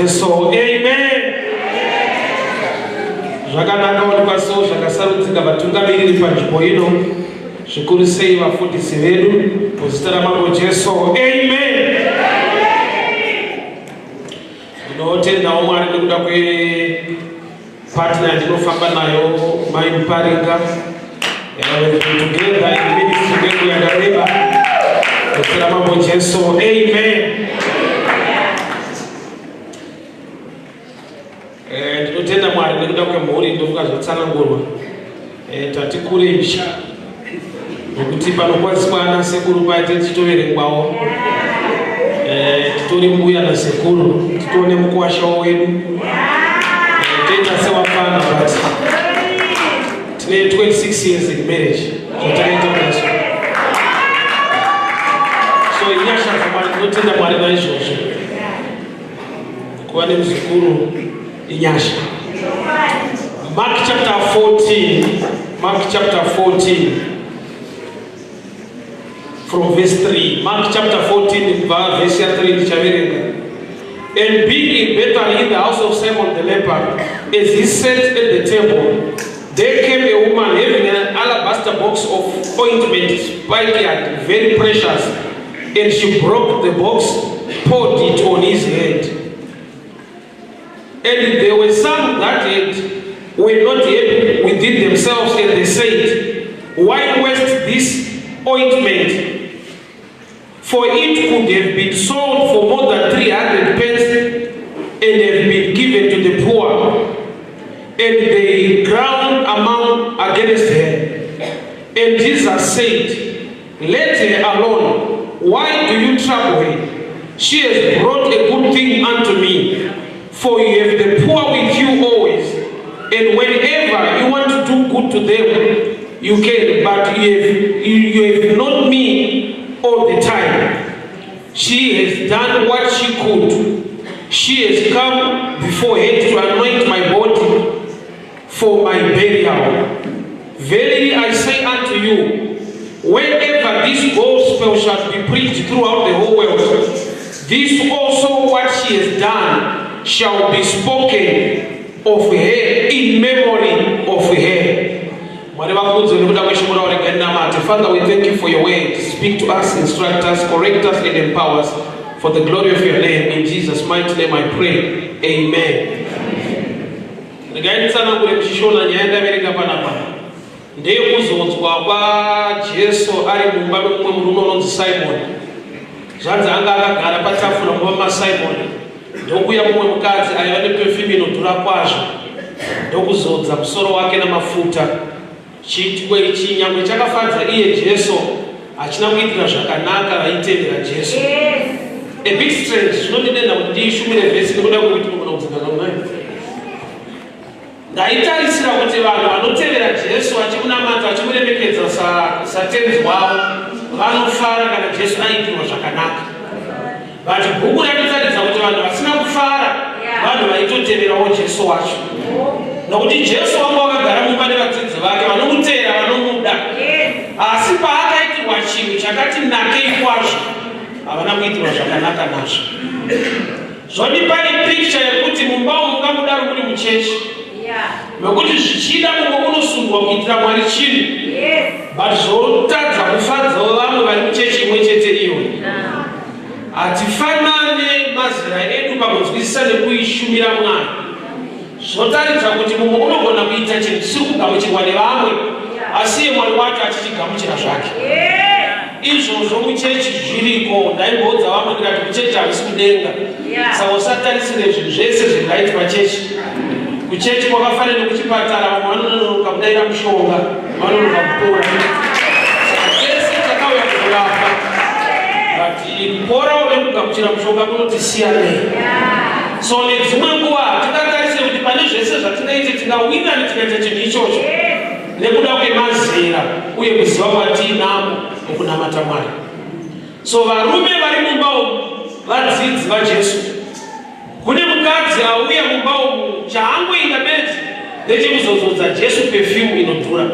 So amen. Zvakanaka kuti kwaso zvakasarudzika vatungamiriri panzvimbo ino zvikuru sei vafundisi vedu muzita ramambo Jesu. Amen. Ndinotendawo Mwari nekuda kwepartner ndinofamba nayo Mai Muparinga together in ministry yedu yakareba muzita ramambo Jesu. Amen. Ndinotenda Mwari nekuda kwemhuri ndofuka zvotsanangurwa tati kure msha nokuti panokwaziswa ana sekuru paite tichitoverengwawo titori mbuya nasekuru titone mukuwashawo wedu toita sewafana but tine 26 years in marriage zvatakaita naso so inyasha zvamwari ndinotenda Mwari naizvozvo kuva nemuzukuru inyasha. Mark chapter 14 from verse 3. Mark chapter 14 verse 3. And being in Bethany in the house of Simon the leper, as he sat at the table, there came a woman having an alabaster box of ointment, spikenard, very precious, and she broke the box, poured it on his head. And there were some that were not happy within themselves, and they said, why waste this ointment? For it could have been sold for more than 300 pence and have been given to the poor. And they ground among against her. And Jesus said, let her alone. Why do you trouble her? She has brought a good thing unto me. For you have the poor with you always, and whenever you want to do good to them, you can, but you have not me all the time. She has done what she could. She has come beforehand to anoint my body for my burial. Verily I say unto you, whenever this gospel shall be preached throughout the whole world, this also what she has done shall be spoken of her in memory of her. Father, we thank you for your word. Speak to us, instruct us, correct us, and empower us for the glory of your name. In Jesus' mighty name I pray. Amen. Ndokuya mumwe mukadzi aiva neperfume inodhura kwazvo ndokuzodza musoro wake namafuta chitwe ichi nyangwe chakafadza iye Jesu achina kuitira zvakanaka vaitendera Jesu. A bit strange zvinondinenda kuti ndiishumire vhesi nekuda kwokuti mugona kudzinga kamwe ndaitarisira kuti vanhu vanotevera Jesu achimunamata achimuremekedza satenzi wavo vanofara kana Jesu aitirwa zvakanaka. But bhuku ratotaridza kuti vanhu vasina kufara vanhu vaitoteverawo Jesu wacho nokuti Jesu wanga wakagara mumba nevadzidzi vake vanomutevera vanomuda asi paakaitirwa chinhu chakati nakei kwazvo havana kuitirwa zvakanaka nazvo. Zvoni pane picture yekuti mumba umu mungamudaro muri muchechi nokuti zvichida mumwe unosungwa kuitira Mwari chinhu but zvotadza kufadzawo vamwe vari muchechi imwe chete iyo. Hatifanane mazera edu pakunzwisisa nekuishumira Mwari. Zvotaridza kuti mumwe unogona kuita chinhu chisiri kugamuchirwa nevamwe asi Mwari wacho achichigamuchira zvake. Izvozvo muchechi zviriko. Ndaimboudza vamwe ndikati muchechi havisi kudenga saka usatarisire zvinhu zvese zvingaitwa chechi. Kuchechi kwakafanana nekuchipatara vamwe vanononoka kudaira mushonga vanonoka kupora saka chese takauya kuzorapa kupora unekugamuchira mushonga kunotisiyane. So nedzimwe nguva tikatarise kuti pane zvese zvatinoite tingawina netikaita chinhu ichocho nekuda kwemazera uye kuziva kwatiinamo mukunamata Mwari. So varume vari mumba umu vadzidzi vaJesu. Kune mukadzi auya mumba umu chaangoita bedzi ndechekuzozodza Jesu perfume inodhura.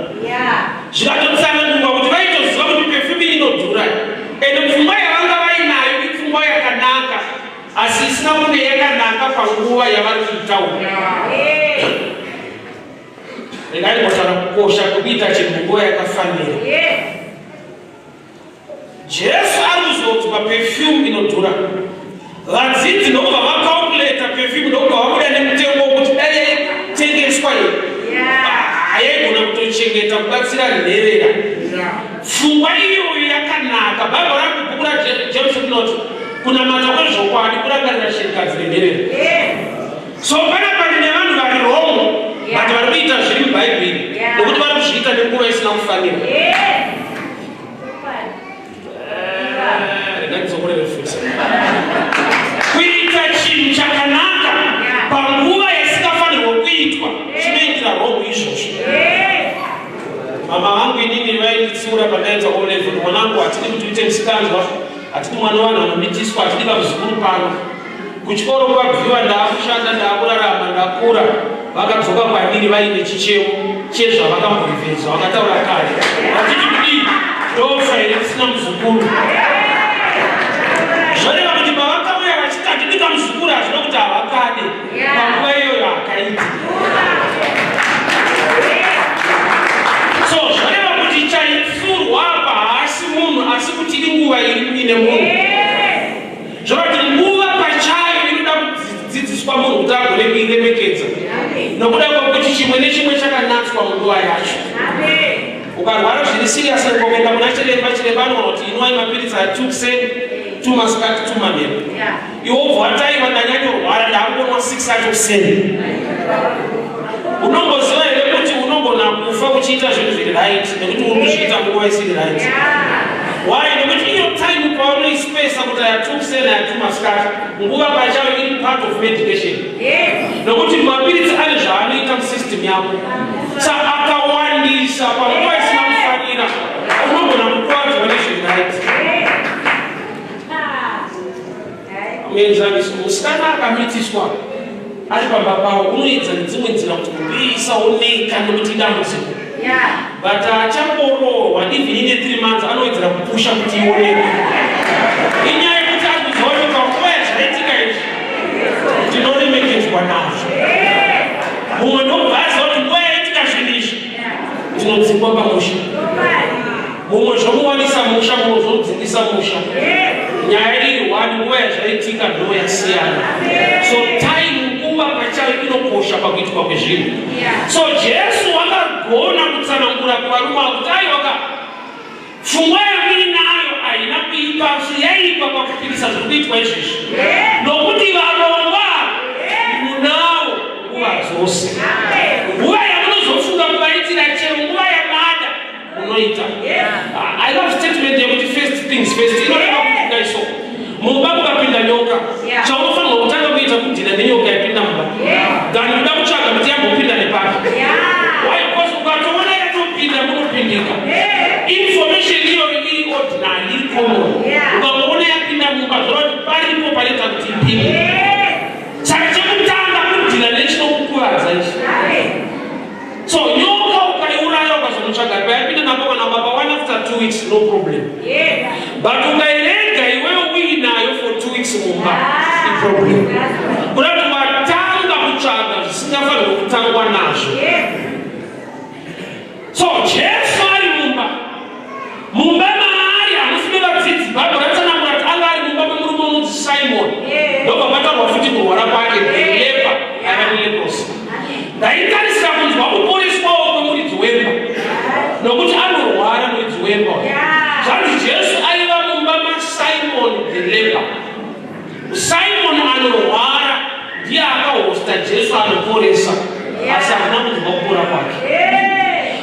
Zvikatotsanangurwa kuti vaitoziva kuti perfume inodhura ende pfungwa yavanga vainayo ipfungwa yakanaka asi isina kunge yakanaka panguva yavari kuitaura. Regai kutaura kukosha kuita chinhu munguva yakafanira. Jesu arikuzoti maperfume inodhura. Vadzidzi ndokubva vakalkuleta perfume ndokubva vabuda nemutengo wokuti dai yaitengeswa hayaigona kutochengeta kubatsira nherera. Pfungwa iyoyo yakanaka. Bhaibheri rakubhuku raJames rinoti kunamata kwezvokwadi kurangarira sherikadzi nenherera. So panapa ndine vanhu vari wrong but vari kuita zviri mubhaibheri nokuti vari kuzviita nenguva isina kufanira. Kuita chinhu chakanaka panguva yasingafanirwa kuitwa chinoitira wrong izvozvo. Mama vangu inini vaititsiura pandaita O-level, mwanangu hatidi kuti uite musikanzwa, hatidi mwana wanhu anomitiswa, hatidi kamuzukuru pano. Kuchikoro kwabviwa ndaakushanda ndaakurarama ndakura, vakadzoka kwandiri vaine chichevo chezvavakamborivedza vakataura kare. Hatidi kudii ndofa here tisina muzukuru. Zvoreva kuti pavakauya vachiti hatidi kamuzukuru hazvino kuti havakade panguva iyoyo hakaiti. So zvoreva kuti chaitsurwa apa haasi munhu asi kuti iri nguva iri ine munhu. Zvoreva kuti nguva pachayo inoda kudzidziswa munhu kuti agone kuiremekedza nokuda kwokuti chimwe nechimwe chakanatswa munguva yacho. Ukarwara zviri siriyasi ukaenda kuna chiremba, chiremba anoona kuti inwai mapiritsi atukuseni 2 masikati 2 manheru. Iwe wobva wataiwa ndanyanyorwara ndaangonwa 6 acho kuseni. Unongoziva here kuti unogona kufa uchiita zvinhu zviri right nekuti uri kuzviita nguva isiri right. Why? Nekuti iyo time paunoispesa kuti aya 2 kuseni aya 2 masikati nguva pachayo iri part of medication. Nokuti mapiritsi ane zvaanoita musystem yako. Saka akawandisa panguva isina kufanira unogona kukwadzwa nezviri right. Muenzaniso musikana akamitiswa ari pamba pavo unoedza nedzimwe nzira kuti muviri isaoneka nokuti idambudziko. But achamborohwa even ine 3 months anoedzera kupusha kuti ioneke. Inyaya yekuti akuziva kuti panguva yazvaitika izvi ndinoremekedzwa nazvo. Mumwe ndobvaziva kuti nguva yaitika zvinhu izvi ndinodzingwa pamusha. Mumwe zvomuwanisa musha, mumwe zvomudzingisa musha. Nyaya iri wani nguva yazvaitika ndo yasiyana. So time nguva pachayo inokosha pakuitwa kwezvinhu. So Jesu akagona kutsanangura kuvarume kuti aiwaka pfungwa yamuinayo haina kuipa asi yaipa pakupikisa zviri kuitwa izvizvi. Nokuti varongwa munavo nguva dzose. Nguva yamunozofunga kuvaitira chero nguva yamada unoita. I love statement yekuti first things first. Inoreva kuti kaiso mumba mukapinda nyoka chaunofanirwa kutanga kuita kudhina nenyoka yapinda mumba dhani uda kutsvaga kuti yambopinda nepaki. Because ukatoona yatopinda munopindika. Information iyoyo iri ordinary iri common. Ukaona yapinda mumba zvoreva kuti paripo panoita kuti ipinde. Saka chekutanga kudhina nechinokukuradza ichi. So nyoka ukaiuraya ukazomutsvaga payapinda napo kana baba 1 after 2 weeks no problem. But ukairega iwewe uinayo for 2 weeks mumba iproblem. Kuda kuti watanga kutsvaga zvisingafanirwa kutangwa nazvo. So Jesu ari mumba. Mumba maari hamusime vadzidzi. Bhaibheri ratsanangura kuti anga ari mumba memurume unonzi Simon. Ndobva patarwa futi kurwara kwake lepa akati leprosi. Ndaitarisira kunzwa kuporeswawo kwemuridzi wemba nokuti anorwara muridzi wemba. Zvanzi Jesu aiva mumba maSimon the leper. Simon anorwara ndiye akahosta Jesu anoporesa asi hakuna kunzwa kupora kwake.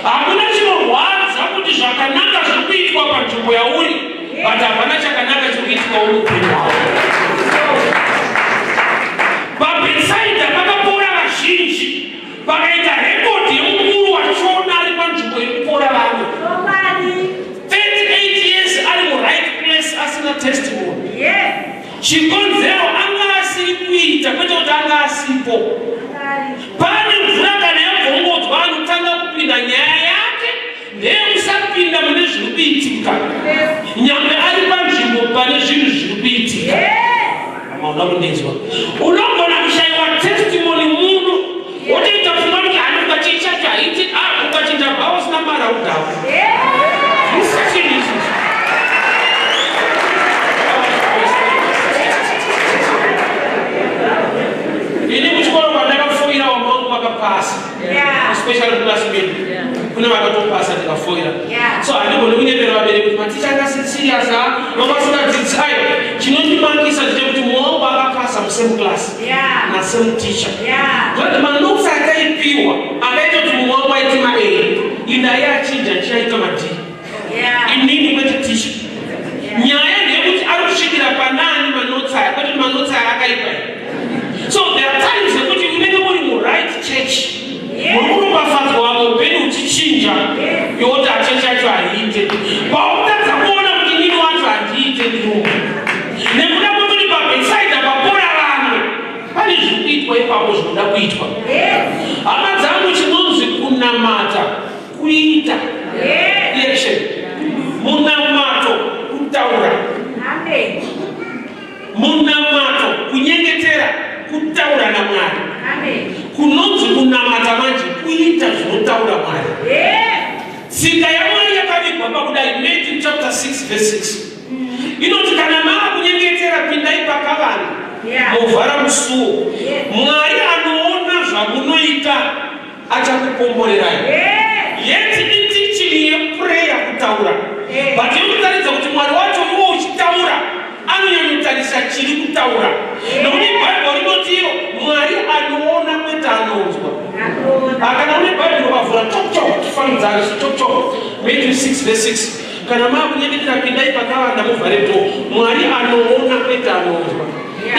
Hakuna chinorwadza kuti zvakanaka zviri kuitwa panzvimbo yauri but hapana chakanaka chiri kuitwa uri upenyu hwako. PaBhetsaida pakapora vazhinji, pakaita rekodhi yemukuru wachona ari panzvimbo inopora vamwe 38 years ari muright place asina testimony. Chikonzero anga asiri kuita kwete kuti anga asipo. Pane mvura kana yabvongodzwa anotanga kupinda nyaya yake ndeyemusapinda mune zviri kuitika nyangwe ari panzvimbo pane zvinhu zviri kuitika. maunakundinzwa unogona kushaiwa testimony munhu wotoita pfungwa kuti anokachichacho haiti ukachinja bhawo usina mari audhako ini kuchikoro kwandakafoira wamangu wakapasa especially kulasmedi kune vakatopasa ndikafoira so handigoni kunyepera vabereki kuti maticha angasisirias vakasingadzidzisayo chinondimangisa ndechekuti muwangu akapasa musame class nasame teacher kuti manotes akaipiwa akaita kuti muwangu aite ma-a indaye achinja ndichaita ma-d inini kwete teacher nyaya ndeyekuti ari kusvikira panani manotes aya kwete kuti manotes aya akaipa. So there are times that you never want to right church. Mungu bafazwa mupeni uchichinja yote achecha cho aite. Ba utaza kuona mkinini watu ajiite ndio. Nekuda kuti pa beside abapora vanhu. Pani zvikuitwa ipapo zvinoda kuitwa. Amadzangu chinonzi kunamata kuita. Action. Munamato kutaura. Amen. Munamato kunyengetera kutaura naMwari. Amen. Kunonzi kunamata manje kuita zvinotaura Mwari. Tsika yaMwari yakavigwa pakudai Matthew chapter 6 verse 6. Inoti kana mava kunyengetera pindai pakavana. Movhara musuo. Mwari anoona zvamunoita achakupomborerai. Yet in teaching yeprayer kutaura. But yokutaridza kuti Mwari wacho iwo uchitaura anonyanyotarisa chiri kutaura. Nokuti Bible rinotiro Mwari anoona kwete anonzwa. Kana une Bible wavhura chok chifanidzana chok Matthew 6 verse 6. Kana mava kunyengetera pindai pakavanda movhare door. Mwari anoona kwete anonzwa.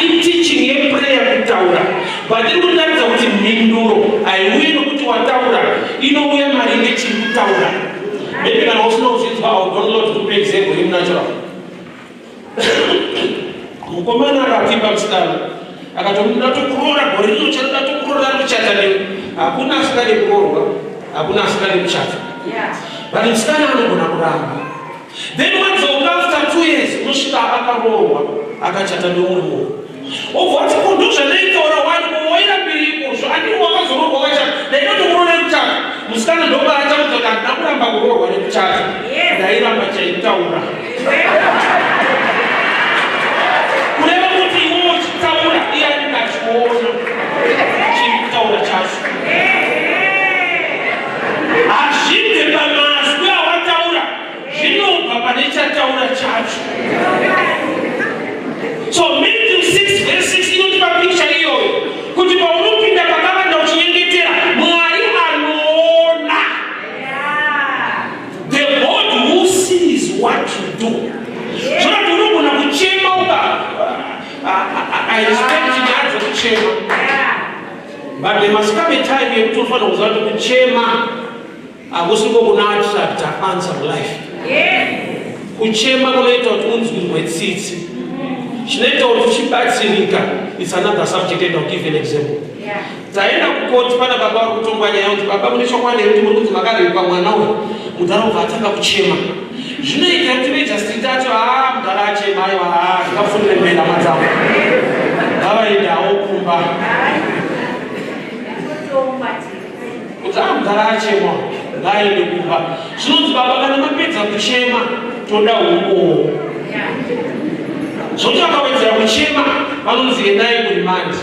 In teaching yeprayer kutaura. But rinotariza kuti mhinduro haiuyi nokuti wataura inouya maringe chiri kutaura. Maybe kana usina kuzvinzwa download kupe example in natural. Mukomana akapimba musikana akati ndatokurora gore rino chero ndatokurora kuchata newe hakuna asikade kuroorwa hakuna asikade kuchata but musikana anogona kuramba then once after 2 years unosvika akaroorwa akachata neumwe munhu obva ati kondo zvanaitaura wani kuwaira mbiri ikozvo andii wakazoroorwa wakachata ndaitotokurora kuchata musikana ndobaataudza kuti handina kuramba kuroorwa nekuchata ndairamba chaitaura. Kureva kuti iwo chitaura iye anenge achiona chitaura chacho. Hazvibve pamazwi awataura zvinobva pane chataura chacho. So Matthew 6 verse 6 inotipa picha iyoyo kuti paunopinda pakavanda uchinyengetera Mwari anoona. The God who sees what you do. Zvonati unogona kuchema I respect you for kuchema. But there must come a time yekuti unofanira kuziva kuti kuchema hakusiko kunatsa the answer of life. Kuchema kunoita kuti unzwirwe tsitsi. Zvinoita kuti uchibatsirika. It's another subject and I'll give an example. Taenda kukoti pana baba vari kutongwa nyaya kuti baba mune chokwadi kuti muri kuti makarepa mwana uyu mudhara ubva atanga kuchema. Zvinoita kuti vejasti tacho mudhara achema aiwa ndikafundire mbenda madzangu ngavaendawo kumba kuti mudhara achema ngaaende kumba. Zvinonzi baba kana mapedza kuchema toda umbowo. Zvoti vakawedzera kuchema vanonzi endai kurimandi.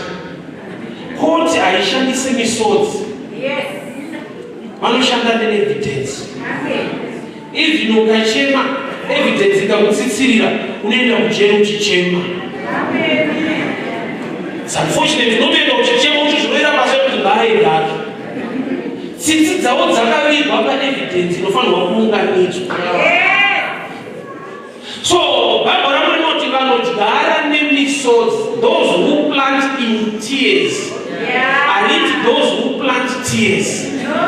Koti haishandise misodzi. Vanoshanda neevidence. Even ukachema evidence ikakutsitsirira unoenda kujeri uchichema. It's unfortunate unotoenda uchichema uchizviroera pasi kuti ngaaendake. Tsitsi dzavo dzakavigwa paevidence inofanirwa kuunganidzwa. So Bible ramu rinoti vanodyara nemisodzi, those who plant in tears. Hariti those who plant tears.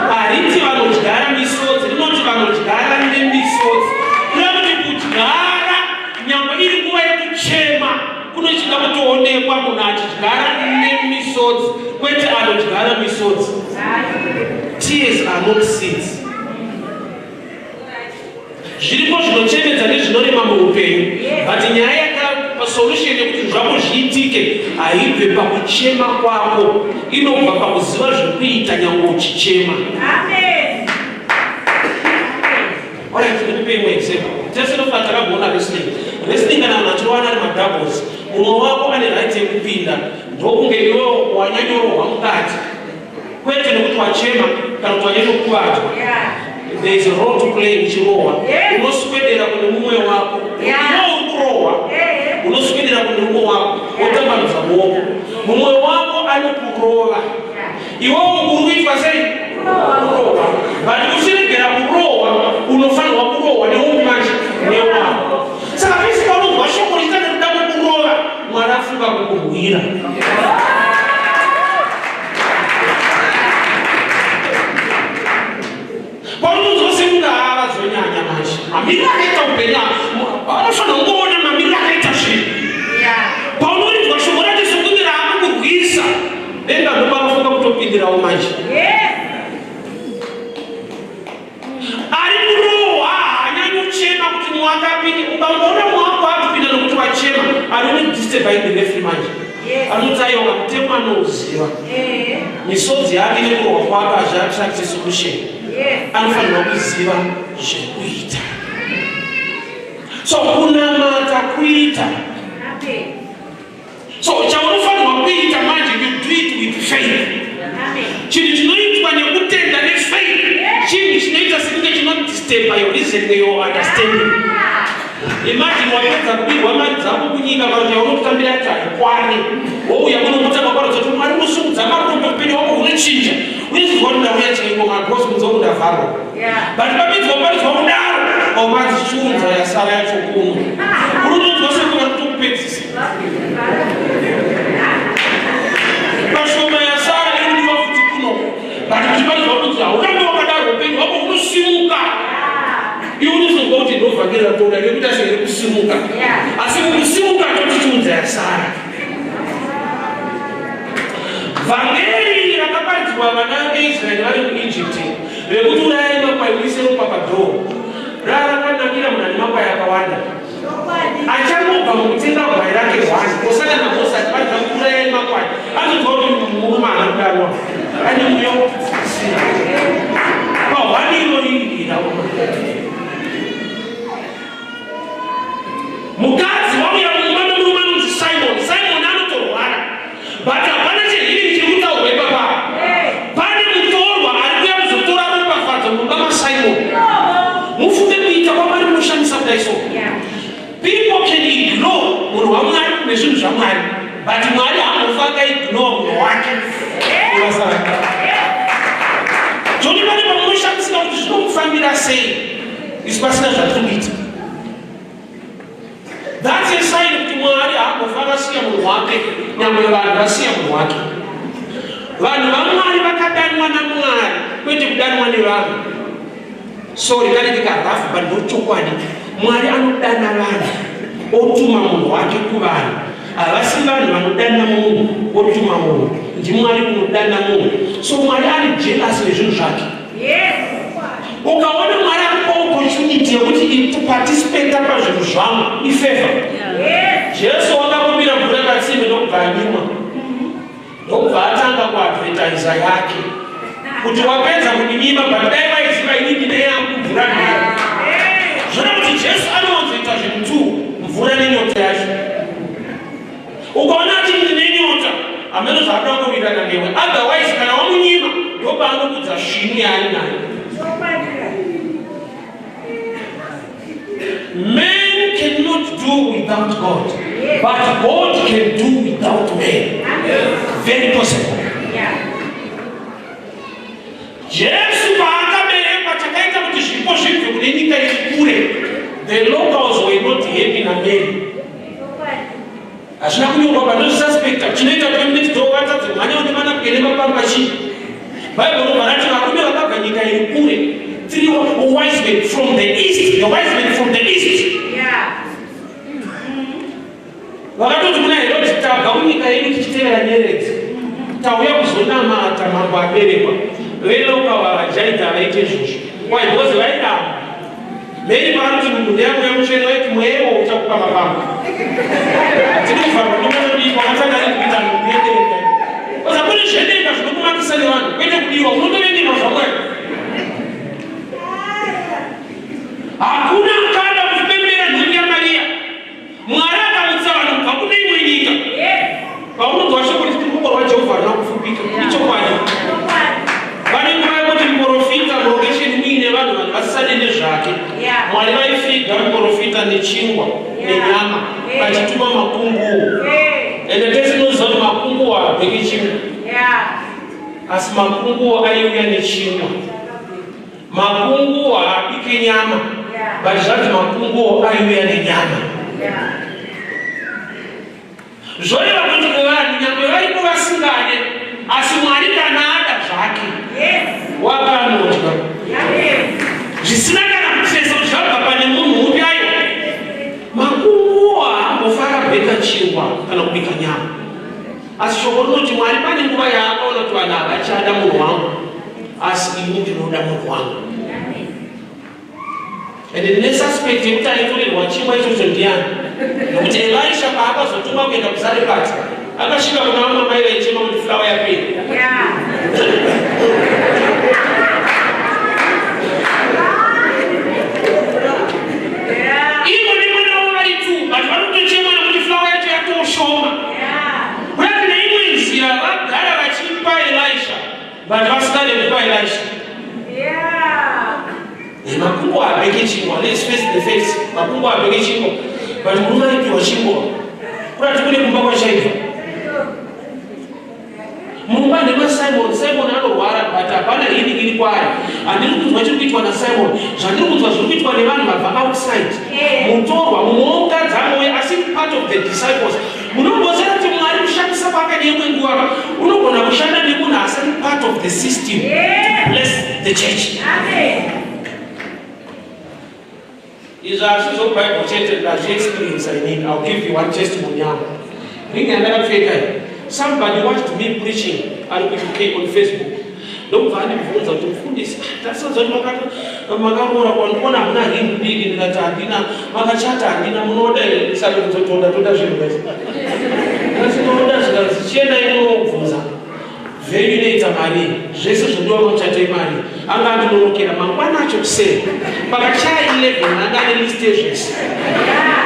Hariti vanodyara misodzi, rinoti vanodyara nemisodzi. Kureva kuti kudyara nyangwe iri nguva yekuchema kunochida kutoonekwa munhu achidyara nemisodzi kwete anodyara misodzi. Tears are not seeds. Zviripo zvinochemedza nezvinorema muupenyu, but nyaya solution yekuti zvako zviitike haibve pakuchema kwako, inobva pakuziva zvekuita nyange uchichema. Amen. Ndikupe imwe example. Tese ndofa takagona listening kana munhu achiwana ari madoubles. Mumwe wako ane right yekupinda ndokunge iwe wanyanyorohwa mukati, kwete nekuti wachema kana kuti wanyanyokuvadzwa. There is a role to play muchirohwa. Unoswedera kune mumwe wako, unokurohwa, unoswedera kune mumwe wako wotambanudza muoko. Mumwe wako anokurova, iwewo uri kuitwa sei? Kurohwa. But uchiregera kurohwa, unofanirwa kurohwa neupi manje? Newako. Saka vese paunonzwa shoko richitane kuda kukurova, Mwari afunga kukurwira. Paunonzwa sekunge havazonyanya manje, mamiriro akaita upenyu anofanira kungoona mamiriro akaita zvinhu. Paunorinzwa shoko racho sekunge raakukurwisa, denga ndo panofunga kutopindirawo manje. Ari kurohwa haanyanyi kuchema kuti mwakapinda. Ukamboona mwako akupinda nokuti wachema, anonidisturba in the left manje. Anoti aiwa mutemo anouziva misodzi yake nekurohwa kwake hazviattract solution. Anofanirwa kuziva zvekuita. So kunamata kuita. So chaunofanirwa kuita manje, you do it with faith. Chinhu chinoitwa nekutenda nefaith, chinhu chinoita sekunge chinodisturba your reason your understanding. Imagine wapedza kubirwa mari dzako kunyika kuti yaunotambira kuti haikwane, wouya kunomutanga kwarodza kuti Mwari unosungudza makombe upenyu wako hunochinja, unoziva kuti ndauya chaiko magosi kunze kuti ndavharwa. But papedza kuparidzwa kudaro, aumadzi chiunza yasara yacho kuno, unonzwa sekunge kutokupedzisa. Pashoma yasara iridiwa futi kuno, but uchiparidzwa kuti haurambe wakadaro upenyu wako hunosimuka. Iwe unozonzwa kuti ndovhangirira toda nekuti asingiri kusimuka. Asi kusimuka toti chiunza yasara. Vhangeri rakaparidzwa vana veIsraeri vari muEgypt rekuti urayai makwai uise ropa padhoo. Rakanakira munhu ane makwai akawanda. Achanobva mukutenga gwai rake 1 osana naMozisi atiparidza kuti urayai makwai, anonzwa kuti murume haana kudanwa ane mweya wokupfukisira. Pahwani inoririra mukadzi wauya mumba memurume anonzi Simon. Simon anotorwara, but hapana chehiri chirikutaurwa ipapa. Pane mutorwa ari kuya kuzotora ropafadzo mumba maSimon. Mufunge kuita kwaMwari munoshamisa kudai so. People can ignore munhu waMwari nezvinhu zvaMwari, but Mwari haanofanga ignore munhu wake. Zvoni pane pamunoshamisika kuti zvinomufambira sei isu pasina zvatiri kuita. That's a sign kuti Mwari haangofanga siya munhu wake nyangwe vanhu vasiya munhu wake. Vanhu vaMwari vakadanwa naMwari, kwete kudanwa nevanhu. So rikaretikarafu but ndochokwadi. Mwari anodana vanhu otuma munhu wake kuvanhu. Havasi vanhu vanodana munhu otuma munhu, ndiMwari unodana munhu. So Mwari ari jealous nezvinhu zvake. Ukaona Mwari akupa opportunity yekuti participate pazvinhu zvamwe ifavor. Jesu wakakumbira mvura yakatsimbe ndokubva anyimwa, ndokubva atanga kuadvertisa yake kuti wapedza kundinyima, but dai vaiziva inini neyangu mvura neyo. Zvona kuti Jesu anowanzoita zvinhu tu mvura nenyota yacho. Ukaona ati ndine nyota, hameno zvaada kungowirirana newe. Otherwise kana wamunyima ndopaanokudza svinu yaari nayo. Men cannot do without God, but God can do without men. Very possible. Jesu paakaberekwa chakaita kuti zvipo zvibve kune nyika iri kure, the locals were not happy naMary. Hazvina kunyorwa panozvisuspekta chinoita kuti vatadze mwanya kuti vana kugene mapamba chii. Bible robva rati varume vakabva nyika iri kure, 3 wise men from the east, the wise men from the east. Vakatoti kuna Herodi, tabva kunyika yedu tichitevera nyeredzi, tauya kuzonamata mambo aberekwa. Veloka vajaita vaite izvozvo. Why? Because vaidamba. Mary paanoti munhu ndeyangu yemutsvene weti mweyewo uchakupa mapamba. Atinofa kunokudiwa katanga kuita ngende. Oza kune zvenenda zvinokumakisa nevanhu kwete kudiwa unotovendiwa zvamwari. Hakuna kana kupembera nhumbi yaMaria. Mwari akamutsa vanhu kubva kune imwe nyika. Paunonzwa shoko richiti ruoko rwaJehovha haruna kufupika. Ichokwadi. Pane nguva yekuti muprofita murogesheni muine vanhu vasisade nezvake. Mwari vaifiga muprofita nechingwa nenyama vachituma makunguwo. Ende tese tinoziva kuti makunguwo haapfeki chingwa. Asi makunguwo aiuya nechingwa. Makunguwo haapike nyama. But zvanzi makunguwo aiuya nenyama. Zvoreva kuti kuvanhu nyangwe varipo vasingade, asi Mwari kana ada zvake wakanodya. Zvisina kana kutesa kuti zvabva pane munhu upi ayo. Makunguwo haambofara kubeka chingwa kana kubika nyama. Asi shoko rinoti Mwari pane nguva yaakaona kuti vanhu havachada munhu wangu, asi ini ndinoda munhu wangu. And the next aspect yekuti aitorerwa chingwa ichocho ndiani? Nokuti Elisha paakazotuma kuenda kuZarepati akasvika kuna vamamai vaichema kuti fulawa yapera. Ivo nemwana wavo vari tu, but vanotochema nokuti fulawa yacho yatoshoma. Kurati neimwe nzira vagara vachipa Elisha, but vasikade kupa Elisha. Makungu haapfeki chingwa. Let's face the facts. Makungu haapfeki chingwa. But murume aipiwa chingwa. Kurati kune kumba kwachaibva. Mumba nemaSimon. Simon anorwara but hapana healing iri kwaari. Handiri kunzwa chiri kuitwa naSimon. Zvandiri kunzwa zviri kuitwa nevanhu vabva outside. Mutorwa munoungadza mwoyo asi part of the disciples. Munombozera kuti Mwari kushandisa pakati yemwe nguva. Unogona kushanda nemunhu asi ari part of the system to bless the church. Amen. Is also Bible chapter that experience I need. I'll give you one testimony now. Bring another figure. Somebody watched me preaching and we on Facebook. Don't find him phones to food this. That's not Magamora on one of nine big in that Adina, Makachata, Dina Monoda, Saturday to the production. That's no that's Chena. Very late Mari, Jesus will do what I marry. I'm not going to look at my one natural say. But a child living under the stations.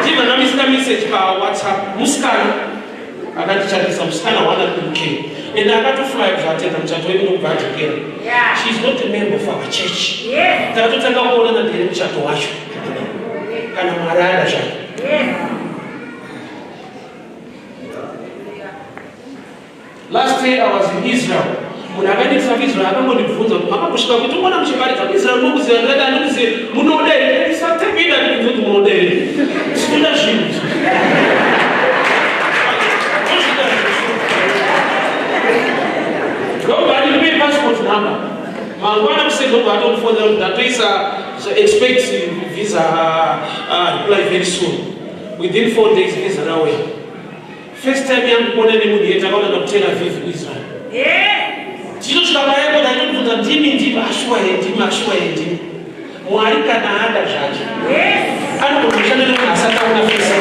Even a message by WhatsApp, Muscan. I got to chat some scanner one at UK. And I got to fly to them to back again. She's not a member of our church. That's what I got all in the chat to watch. Can I marry? Last day I was in Israel. When I went to Israel, I don't want to put on my push. But we don't want to share Israel. Moves and let them say, "Muno day." It's not me that we do Muno day. Student shoes. Nobody pay passport number. My one said, "No, I don't follow that. So expect visa reply very soon. Within 4 days, visa away." First time young people are going to Tel Aviv, Israel. Jesus Kabayako, I don't know the team Ashua and Tim. Moarika Nahada Judge. I'm going to tell you Asata face.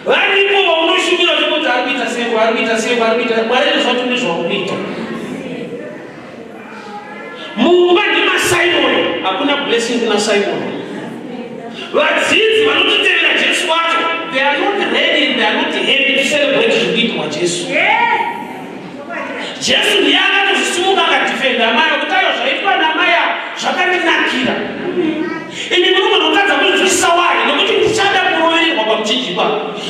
When people are not shooting at the Arbiter, say, where is what is wrong with Mumba Nima Simon, Akuna blessing in a Simon. But since we are not telling Jesus what, they are not ready, they are not happy to celebrate the people of Jesus. Jesus ni anga kusimuka katifenda maya kutayo shaitwa na maya shakani nakira. Ini mungu nokaza kuti zvisawari nokuti ndichada kurovererwa kwa mchinjikwa.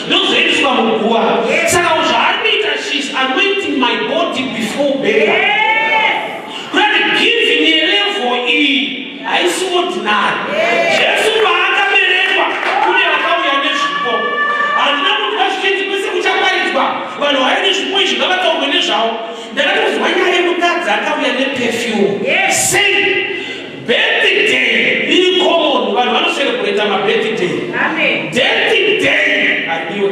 Ndozoiswa muguwa. Saka uzvaarikuita she's anointing my body before burial. Kuti giving a level E haisi ordinary. Jesu paakaberekwa kune vakauya nezvipo. Handina kuti vazvichiti kwese kuchaparidzwa vanhu vaine zvipo izvi ngavataurwe nezvavo. Ndakatozwa nyaya yemukadzi akauya neperfume. Say birthday iri common, vanhu vanoselebrate mabirthday. Death day adiwe.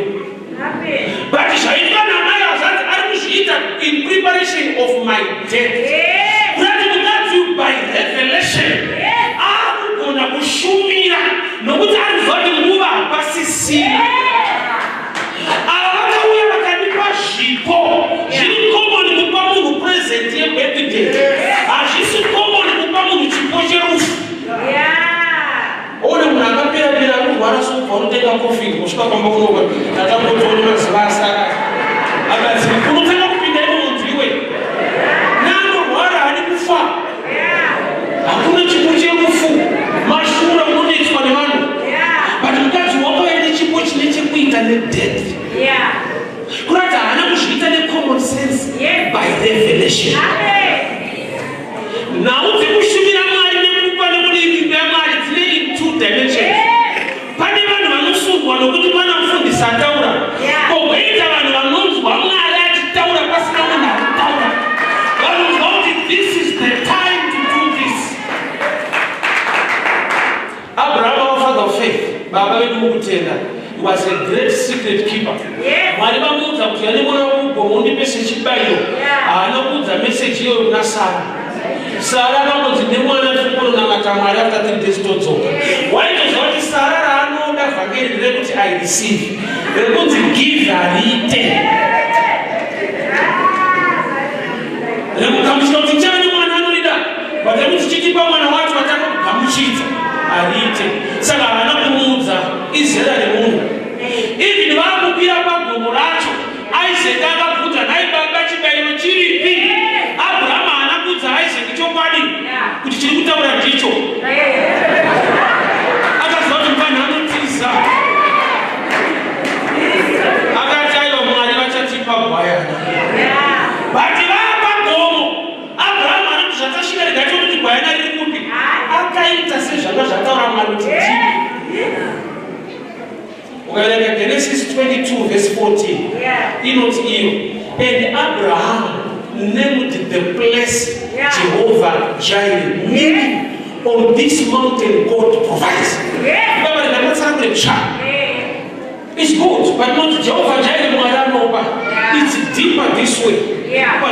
But zvaitwa namai azati ari kuzviita in preparation of my death. Kuti mukadzi by revelation akugona kushumira nokuti anzoti nguva pasisina ava vakauya vakanipa zvipo zviri common kupa munhu present yebirthday hazvisi common kupa munhu chipo cherufu one munhu akapera kurwara sobva unotenga kofi kusvika kwamba kunoka tatambotoni mazuva asara akati unotanga kupinda imunhu iwe nanorwara ani kufa hakuna chipo cherufu mashura unonetswa nevanhu but mukadzi wakaenda chipo chine chekuita nedeath kurati haana kuzviita necommon sense by revelation nhau dzekushumira mwari nekupa nemulimimba yamwari dzine in two dimensions pane vanhu vanosungwa nokuti pana mufundisi ataura kogoita vanhu vanonzwa mwari achitaura pasina munhu akutaura vanonzwa kuti this is the time to do this. Abraham, our father of faith, baba vedu mukutenda, he was a great secret keeper. Mwari vamuudza kuti anemona kugomo ndipese chibayiro haana kuudza meseji iyo kuna Sara. Sara akangodzi nemwana tirikunonamata Mwari after 3 days todzoka. Waitozva kuti Sara raanoda vhangeri rekuti I receive rekunzi give hariite rekugamuchira kuti chani mwana anorida vatekuti chichipa mwana wacho vataka kugamuchidza hariite saka havana kumuudza izera remunhu even vaakupira pagomo racho Isaac akabvunza nai baba chibayiro chiripi Abraham haana kuudza Isaac chokwadi kuti chiri kutaura ndicho akaziva kuti vanhu anotiza akati aiwa Mwari vachatipa gwayana but vaapagomo Abraham haana kuti zvatasvika regacho kuti gwayana riri kupi akaita sezvanga zvataura Mwari kuti tipi. Ukaverenga Genesis 22 verse 14 inoti iyo and Abraham named the place Jehovah Jireh, meaning on this mountain God provides. It's good, but not Jehovah Jireh. It's deeper this way.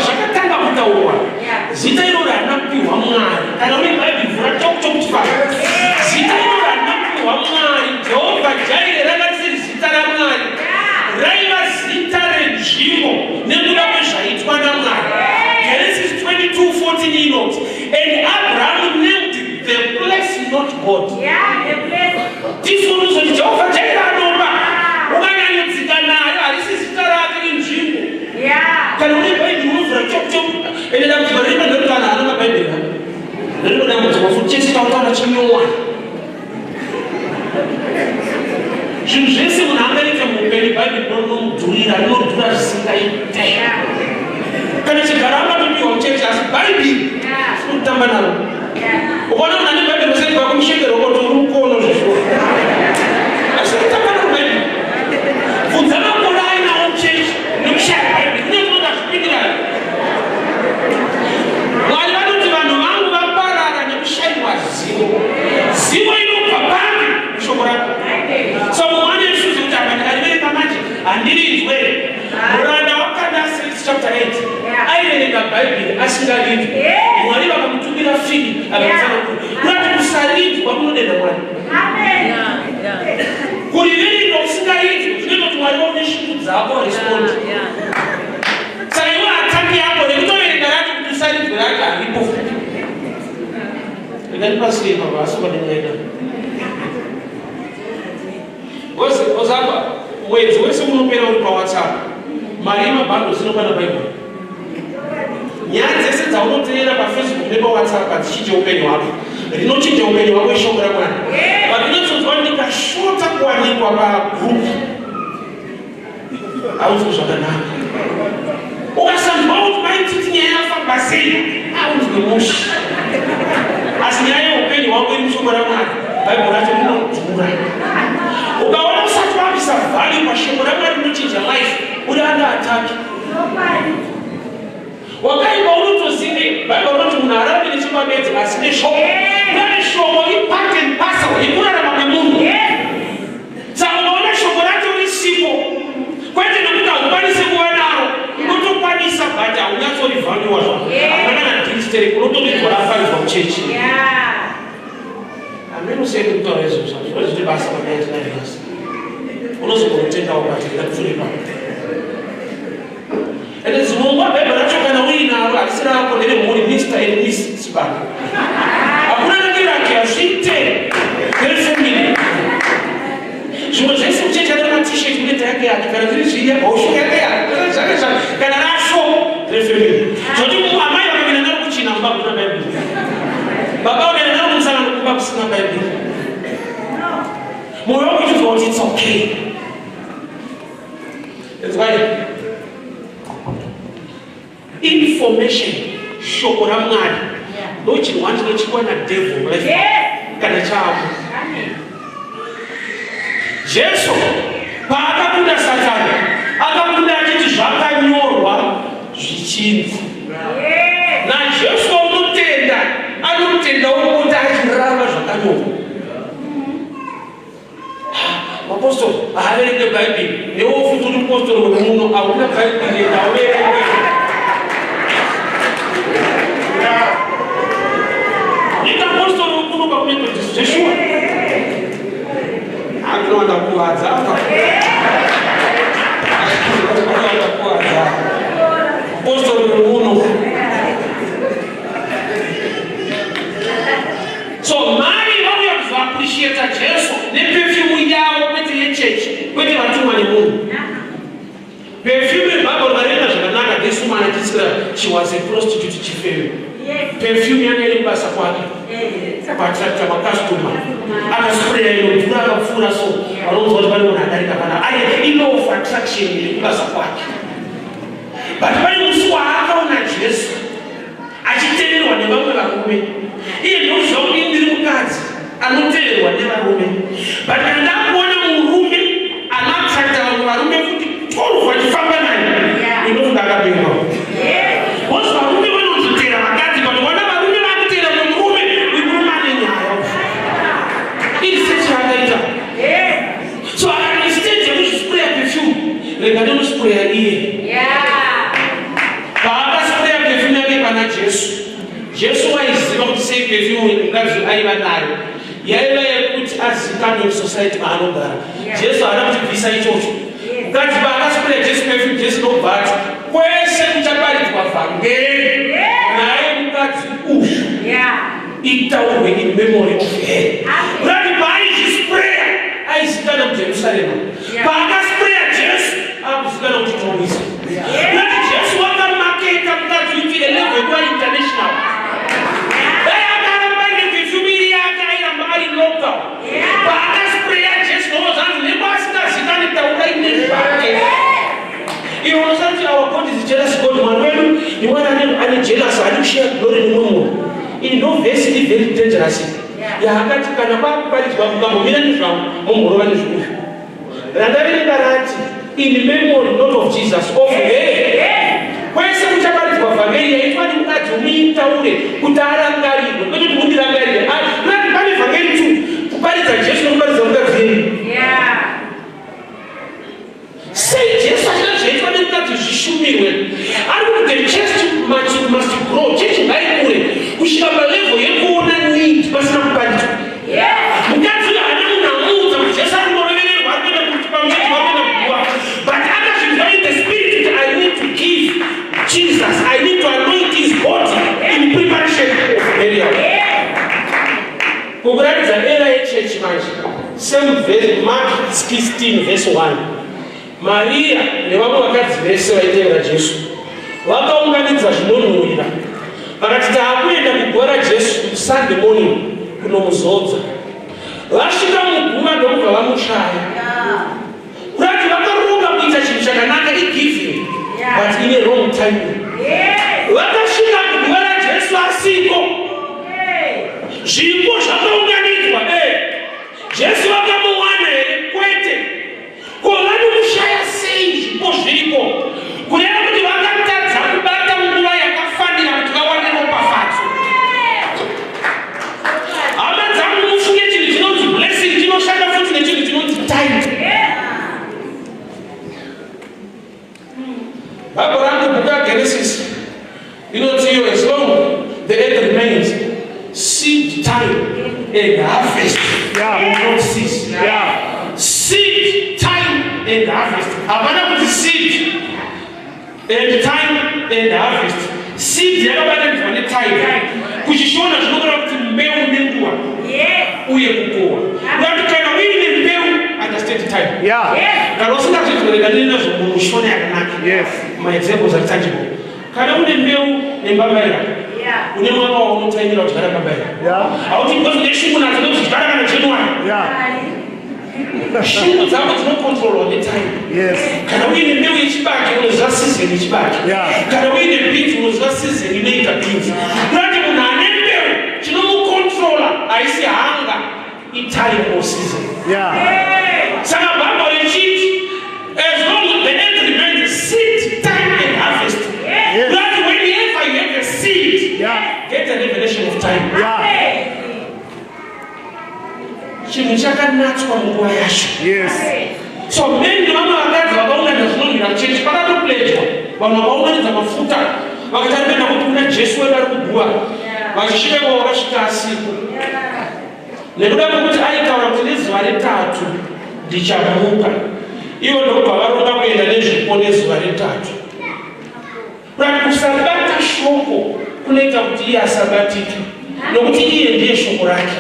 Zvakatanga kutaurwa zita iro ranapiwa Mwari kana une bhaibheri ratokutokutipa zita iro ranapiwa Mwari Jehovah Jireh rakasiri zita raMwari raiva zita renzvimbo nekuda kwezvaitwa naMwari. Genesis 22:14 inoti and Abraham named the place not God. Tifunuzoti Jehovah Jireh anomba ukanyanyodzika nayo harisi zita rake inzvimbo kana une bhaibheri unovhura chokchok ende dambudziko riripo nderekuti vanhu haana mabhaibheri riripo dambudziko futi chese tautaura chinyowani zvinhu zvese munhu angaite muupenyu bhaibheri rinomudhurira rinodhura zvisingaite kana chigara amatopiwa muchechi asi bhaibheri sinotamba naro ukaona munhu ane bhaibheri usati pakumushekero kuti uri kukono zvezvo asi kutamba naro bhaibheri bvunza makore ainawo muchechi nekushaya bhaibheri kunezvinoda zvipindirana. Mwari vanoti vanhu vangu vaparara nekushayiwa zivo inobva pari mushoko rako so mumwana yesuzi kuti akandikarivereka manje handirinzwe muranda wakanasiri chapter 8 aiverenga bhaibheri asingarinzwi Mwari vakamutumira fili akamusana kuti kurati kusarinzwa kunodenda Mwari kuriverenga usingarinzwi zvinoita kuti Mwari vaone shuku dzako respondi saka iwe ataki yako nekutoverenga rati kuti usarinzwe rati haripo rekanipasiye mabasa kwanenyeda ozapa mwedzi wese unopera uri paWhatsApp mari yemabhando zinokwana bhaibheri nyaya dzese dzaunoteera paFacebook nepaWhatsApp hadzichinje upenyu hwako rinochinja upenyu hwako ishoko raMwari vatinotsodzwa ndikashota kuwanikwa pagrupu haunzwi zvakanaka ukasanzwa kuti maititi nyaya yafamba sei haunzwi mushi asi nyaya yeupenyu hwako iri mushoko raMwari bhaibheri racho rinodhura ukaona usati wabvisa vhari pashoko raMwari rinochinja life uri anda ataki wakaipa unotozive bhaibheri rinoti munhu hararambi nechipabedzi asi neshoko uye shoko ipart and parcel yekurarama kwemunhu saka ukaona shoko racho risipo kwete nekuti haukwanisi kuva naro unotokwanisa but haunyatsorivanyiwa zvako hakana kana digital unotorizwa rafarizwa muchechi ameno sei kutaura izvozvo basa pamene tinayasa. Unozokutenda ukatika kufunika. Ende zimungwa beba nachoka na wina alisira hapo nile mwuri Mr. and Miss Sibana. Hakuna ngira kiasite. Family. Shimo Yesu mchecha na t-shirt ile yake akikana zile shia au shia yake. Sasa kana rasho family. Jodi amai wakabina nalo kuchina mbabu na Bible. Baba wale nalo msana kubabu sina Bible. Moyo wangu tu thought it's okay. It's why information shokora mwari ndochi wanti nechikwa na devil kana chapo Jesu paakakunda Satani akakunda achiti zvakanyorwa zvichinzi na Jesu anotenda ukuthi achiramba zvakanyorwa. Apostoli averenge Bible newofuta kuti apostoli wemuno akuna Bible ndawerenge Joshua. I'm not a poor so, Mary, how we have to appreciate Jesus. The perfume we are with the church, with the Matu. Perfume, Bible, Marina, this woman, she was a prostitute. She failed. Perfume yanele basa kwake patata makastuma anaspray ile tunaka kufura so walonzo wale wanadalika kana aye ilo of attraction ile basa kwake but bali mswa akaona Yesu achitelwa ne bamwe bakume ile ndio shopping ndiri mukazi anotelwa ne bakume but ndakuona murume anatsata barume kuti tolu vachifamba naye inofunga akapinga what's barume vanozotera vakati but wana barume vakutera murume wikurumane nyayo isichakaita so instead ya kuspray perfume renga spray iye paakaspray perfume yake pana Jesu waiziva kuti sei perfume ngazi aiva nayo yaiva yekuti azikanwe society maanogara Jesu haana kutivhisa ichocho ukati paakaspray Jesu perfume Jesu nobvati kwese kuchaparidzwa vhangeri naye mukadzi ushu itaurwe in memory of her kuti paaizvispreya aizikana kujerusarema paakaspreya Jesu akuzikana kuti tomisa kuti Jesu wakamaketa mukadzi kuti level kwa international dai akaramba neperfume yake airamba ari local paakaspreya Jesu nozanzi nepaasingazikane taura ine zvake iwe unosati our God is jealous God Manuel ni wana ani jealous ani share glory ni Mungu in no verse is very dangerous ya hakati kana kwa kupalizwa mkambo mina ni from Mungu roba ni shukuru ndabiri barati in memory not of Jesus of her kwese kuchapalizwa familia ifani mukati umitaure kutara ngarirwe kuti mundira ngarirwe nati pane family tu kupaliza Jesu nokupaliza mukati say Jesu achinachoitwa nemukadzi zvishumirwe ari kuti the church must grow church ngaikure kusvika palevel yekuona need pasina kuparidzwa mukadzi uyo haana munhu amuudza kuti Jesu ari kurovererwa ari kuenda kuti pamuchechi wakuenda kuguwa but akazvinzwa in the spirit kuti I need to give Jesus, I need to anoint his body in preparation of burial. Kukuratidza era yechechi manje same verse Mark 16 verse 1 Maria nevamwe vakadzi vese vaitevera Jesu vakaunganidza zvinonhuhwira vakati taakuenda kugora Jesu Sunday morning kunomuzodza vasvika muguva ndokubva vamushaya kurati vakaronga kuita chinhu chakanaka igiving but ine wrong time vakasvika kuguva raJesu asiko zvipo zvakaunganidzwa Jesu vakamuwana here kwete ko vanomushaya sei zvipo zviripo kureva kuti vakatadza kubata nguva yakafanira kuti vawane ropafadzo hama dzangu mufunge chinhu chinonzi blessing chinoshanda futi nechinhu chinonzi time Bible rangu buka Genesis inoti iyo as long the earth remains seed time and harvest will not cease Hapana kuti seed and time and harvest. Seed yakabatanidzwa netime. Kuchishona zvinogara kuti mbeu nenguva uye kukohwa. Ngati kana uine mbeu understand time. Kana usingazvidzorega nazvo mushona yakanaka. My examples are tangible. Kana une mbeu nembabaira. Une mwana unotaimira kuti zvakababaira. Hauti because neshungu nadzo kuti zvara kana January. Shungu dzako dzinokontrolwa netime. Kana uine mbeu yechibage unoziva season yechibage. Kana uine beans unoziva season inoita beans. Ngati munhu ane mbeu chinomukontrola haisi hanga itime or season. Saka Bible ichiti as long as the end remains seed, time and harvest. That whenever you have a seed, get a revelation of time. Chinhu chakanatswa munguva yacho. So many vamwe vakadzi vakaunganidza zvinonhira chechi pakatopledwa vanhu vakaunganidza mafuta vakatarimenda kuti kuna Jesu wedu ari kuguva vachisvikawo vakasvika asiku nekuda kwekuti aitaura kuti nezuva retatu ndichamuka ivo ndokubva varonga kuenda nezvipo nezuva retatu. Kuti kusabata shoko kunoita kuti iye asabatike nokuti iye ndiye shoko rake.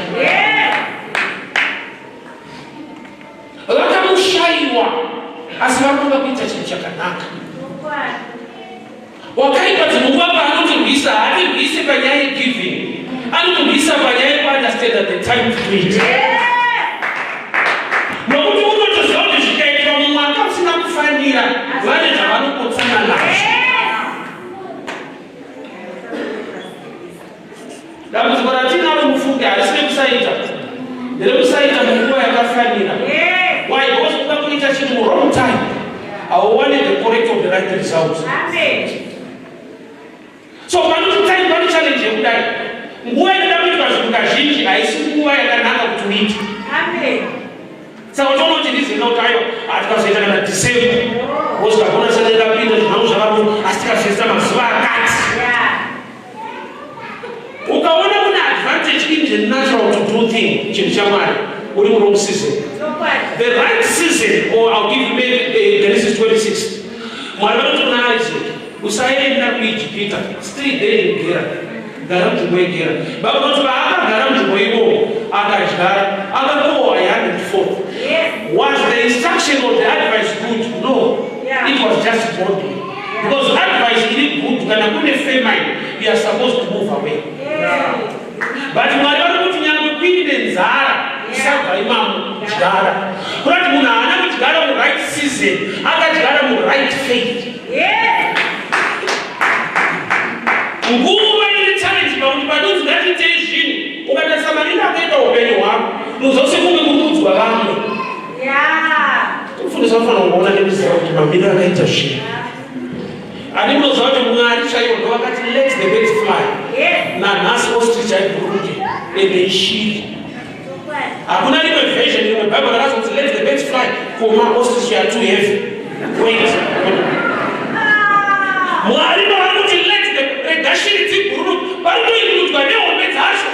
Vakamushaiwa asi vakonga kuita chinhu chakanaka. Wakaipa dzinonguva paanotirwisa haatirwise panyaya yegiving, anotirwisa panyaya yekuunderstand at the time to do it. Nokuti unotoziva kuti zvikaitwa mumwaka usina kufanira vane zvavanokotsana nazvo. Dambudziko ratinaro mufunge harisine kusaita, nderekusaita munguva yakafanira. Why? Because we don't need to the wrong time. I wanted the correct of the right result. So one time, one challenge you die. When the was Mukashiji, I see who I can to meet. So I don't know if this is no time. I was saying that the same was the bonus and the Peter knows about Astra system as well. Ukaona kuna advantage in the natural to do thing, Chinchaman, or in wrong season. The right season, or I'll give you maybe Genesis 26. Mwanaona usaenda kuijipita still there in Gera. Garam jumwe Gera. Baba watu aka garam jumwe iwo akajara akakoa yani before. Was the instruction or the advice good? No. It was just body. Because advice is good kana kune famine we are supposed to move away. But mwanaona kuti nyangu pinde nzara isabva imamu jara. Kurati munhu haana kudyara mu right season, akadyara mu right faith. Nguva ine challenge pakuti padonzi ngatiite zvinhu ukatasamarira akaita upenyu hwako unozose kunge kurudzwa vamwe. Kufundisa vanofana kungoona nekuziva kuti mamiriro akaita zvinhu. Ani munoziva kuti Mwari chaiwo ndovakati let the birds fly. Nanhasi ostrich aiburuke ende ishiri. Hakuna rimwe version in the Bible rakazoti let the birds fly. Koma ostrich are too heavy. Wait. Mwari vanoti let the gashiri dziburuke. Varikuirudzwa nehombe dzacho.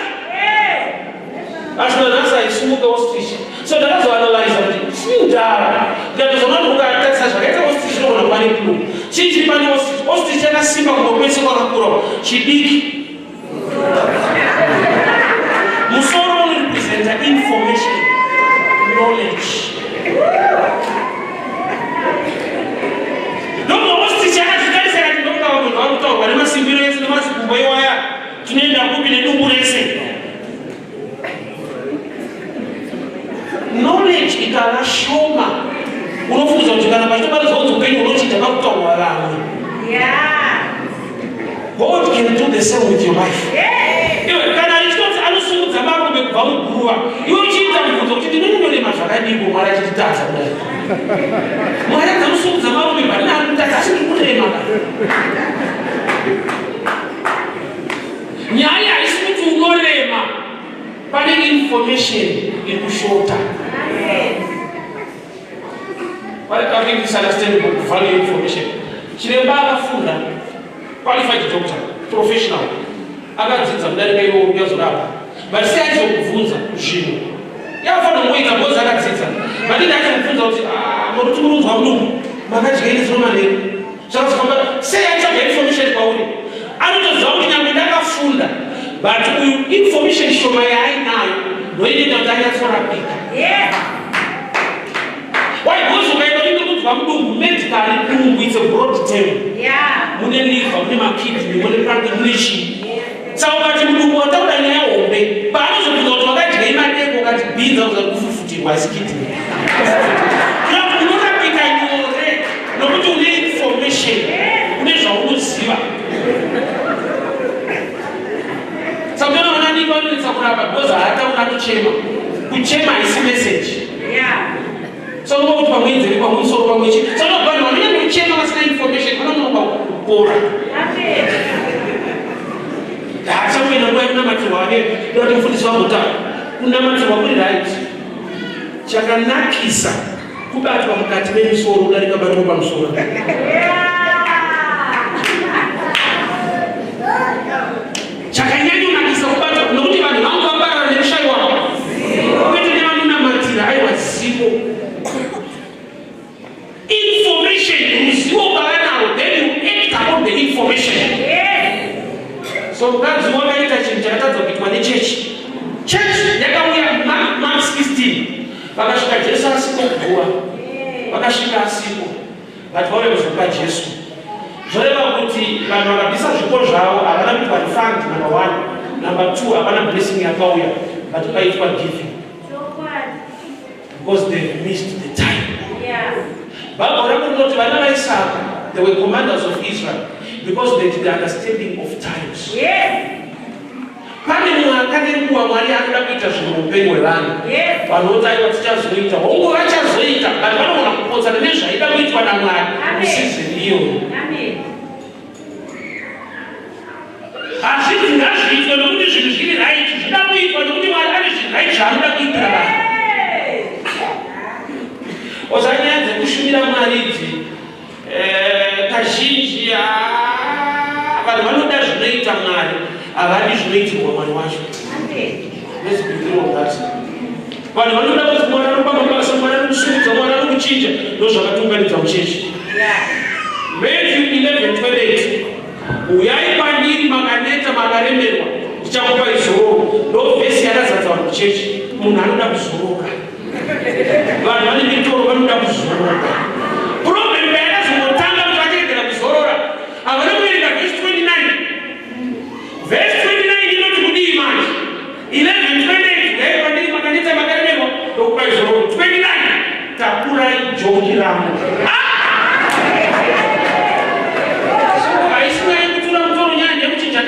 Asi nanhasi aisimuka ostrich. So ndakazoanalyze kuti chindara. Ndikatozona ukatarisa zvakaita ostrich inogona kuva nekulu. Chii pane ostrich? Ostrich yakasimba kungokwese kwakakura. Chidiki. Musoro unorepresenta information, knowledge. Ndombo ostrich yakazvitarisira kuti ndokuda munhu wakutaurwa nemasimbiro ese nemazikumbo iwaya tinoenda kupi nedumbu rese. Knowledge ikava shoma unofungidzwa kuti kana pachitobaridzwa kuti upenyu unochiita pakutaurwa vamwe. God can do the same with your life. Kana richitoti anosungudza marume kubva muguruva iwe uchiita mubvunzo kuti ndinondorema zvakadiko Mwari achititadza kudai. Mwari akamusungudza marume barina akutadza asi ndikurema. Nyaya haisi kuti unorema, pane information iri kushota. Why can't we understand the value information? Chiremba akafunda, qualified doctor, professional. Akadzidza mudarika iwo yazorapa. But sei achizokubvunza zvinhu. Yakafana ngoita bhozi akadzidza. But ine achimubvunza kuti muri kurudzwa mudumbu. makadyaini zinomanei zvakazofamba sei atsvaga information kwauri anotoziva kuti nyangwe ndakafunda but uyu information shoma yaainayo ndoinenda kuti anyatsorapika waigozi ukaenda uinde kunzwa mudumbu medically dumbu it's a broad term mune liver mune makidney mune prange mune chii saka ukati mudumbu wataura nyaya hombe paanozobvunza kuti wakadya imadeko ukati bhinza uza kufufutirwa asi kidney unorapika nyore nokuti une information une zvaunoziva saka unoona nini vanonetsa kurapa because haataura kuchema kuchema haisi message so unokuti pamwe nzeve pamwe musoro pamwe chii so vanhu vanonyanya kuchema vasina information vanonoka kupora hachakuenda nguva yekunamatirwa ane ndoati mufundisi wamutaura kunamatirwa kuri right chakanakisa kubatwa mukati memusoro kudarika batwa pamusoro chakanyanyonakisa kubatwa nokuti vanhu vangambara nerushayiwa kwete nevanonamatira aiwa zivo information ruzivo ukavanaro then you act upon the information so mukadzi wakaita chinhu chakatadza kuitwa nechechi chechi yakauya mark 16 vakasvika jesu asiko kuguva vakasvika asiko vati vauya kuzopa jesu zvoreva kuti vanhu vakabvisa zvipo zvavo havana kuitwa refund number 1 number 2 havana blessing yakauya but paitwa giving because they missed the time bhabhuri rakunoti vana vaisaka they were commanders of Israel because they did the understanding of times pane mwaka nenguva mwari anoda kuita zvinhu muupenyu hwevanhu vanhu votaiwa tichazoita hongu vachazoita but vanogona kupotsana nezvaida kuitwa namwari musizini iyoyo hazviti ngazviitwe nokuti zvinhu zviri right zvida kuitwa nokuti mwari ane zvinhu right zvaanoda kuitira vanhu ozanyaya dzekushumira mwari idzi kazhinji vanhu vanoda zvinoita mwari havadi zvinoitirwa mwari wacho nezibhikirogati vanhu vanoda kuti mwari anopa mabasa mwari anokusumudza mwari anokuchinja ndozvakatunganidza muchechi Matthew 11:28 uyai kwandiri makaneta makaremerwa ndichakupa izororo ndovhesi yakazadza vanhu muchechi munhu anoda kuzoroka vanhu vane mitoro vanoda kuzoroka problem yakazongotanga kuti vachiendera kuzorora havana kuenda vhesi 29 vhesi 29 inoti kudii manje 11:28 uyai kwandiri makaneta makaremerwa ndokupa izororo 29 takurai joki ramo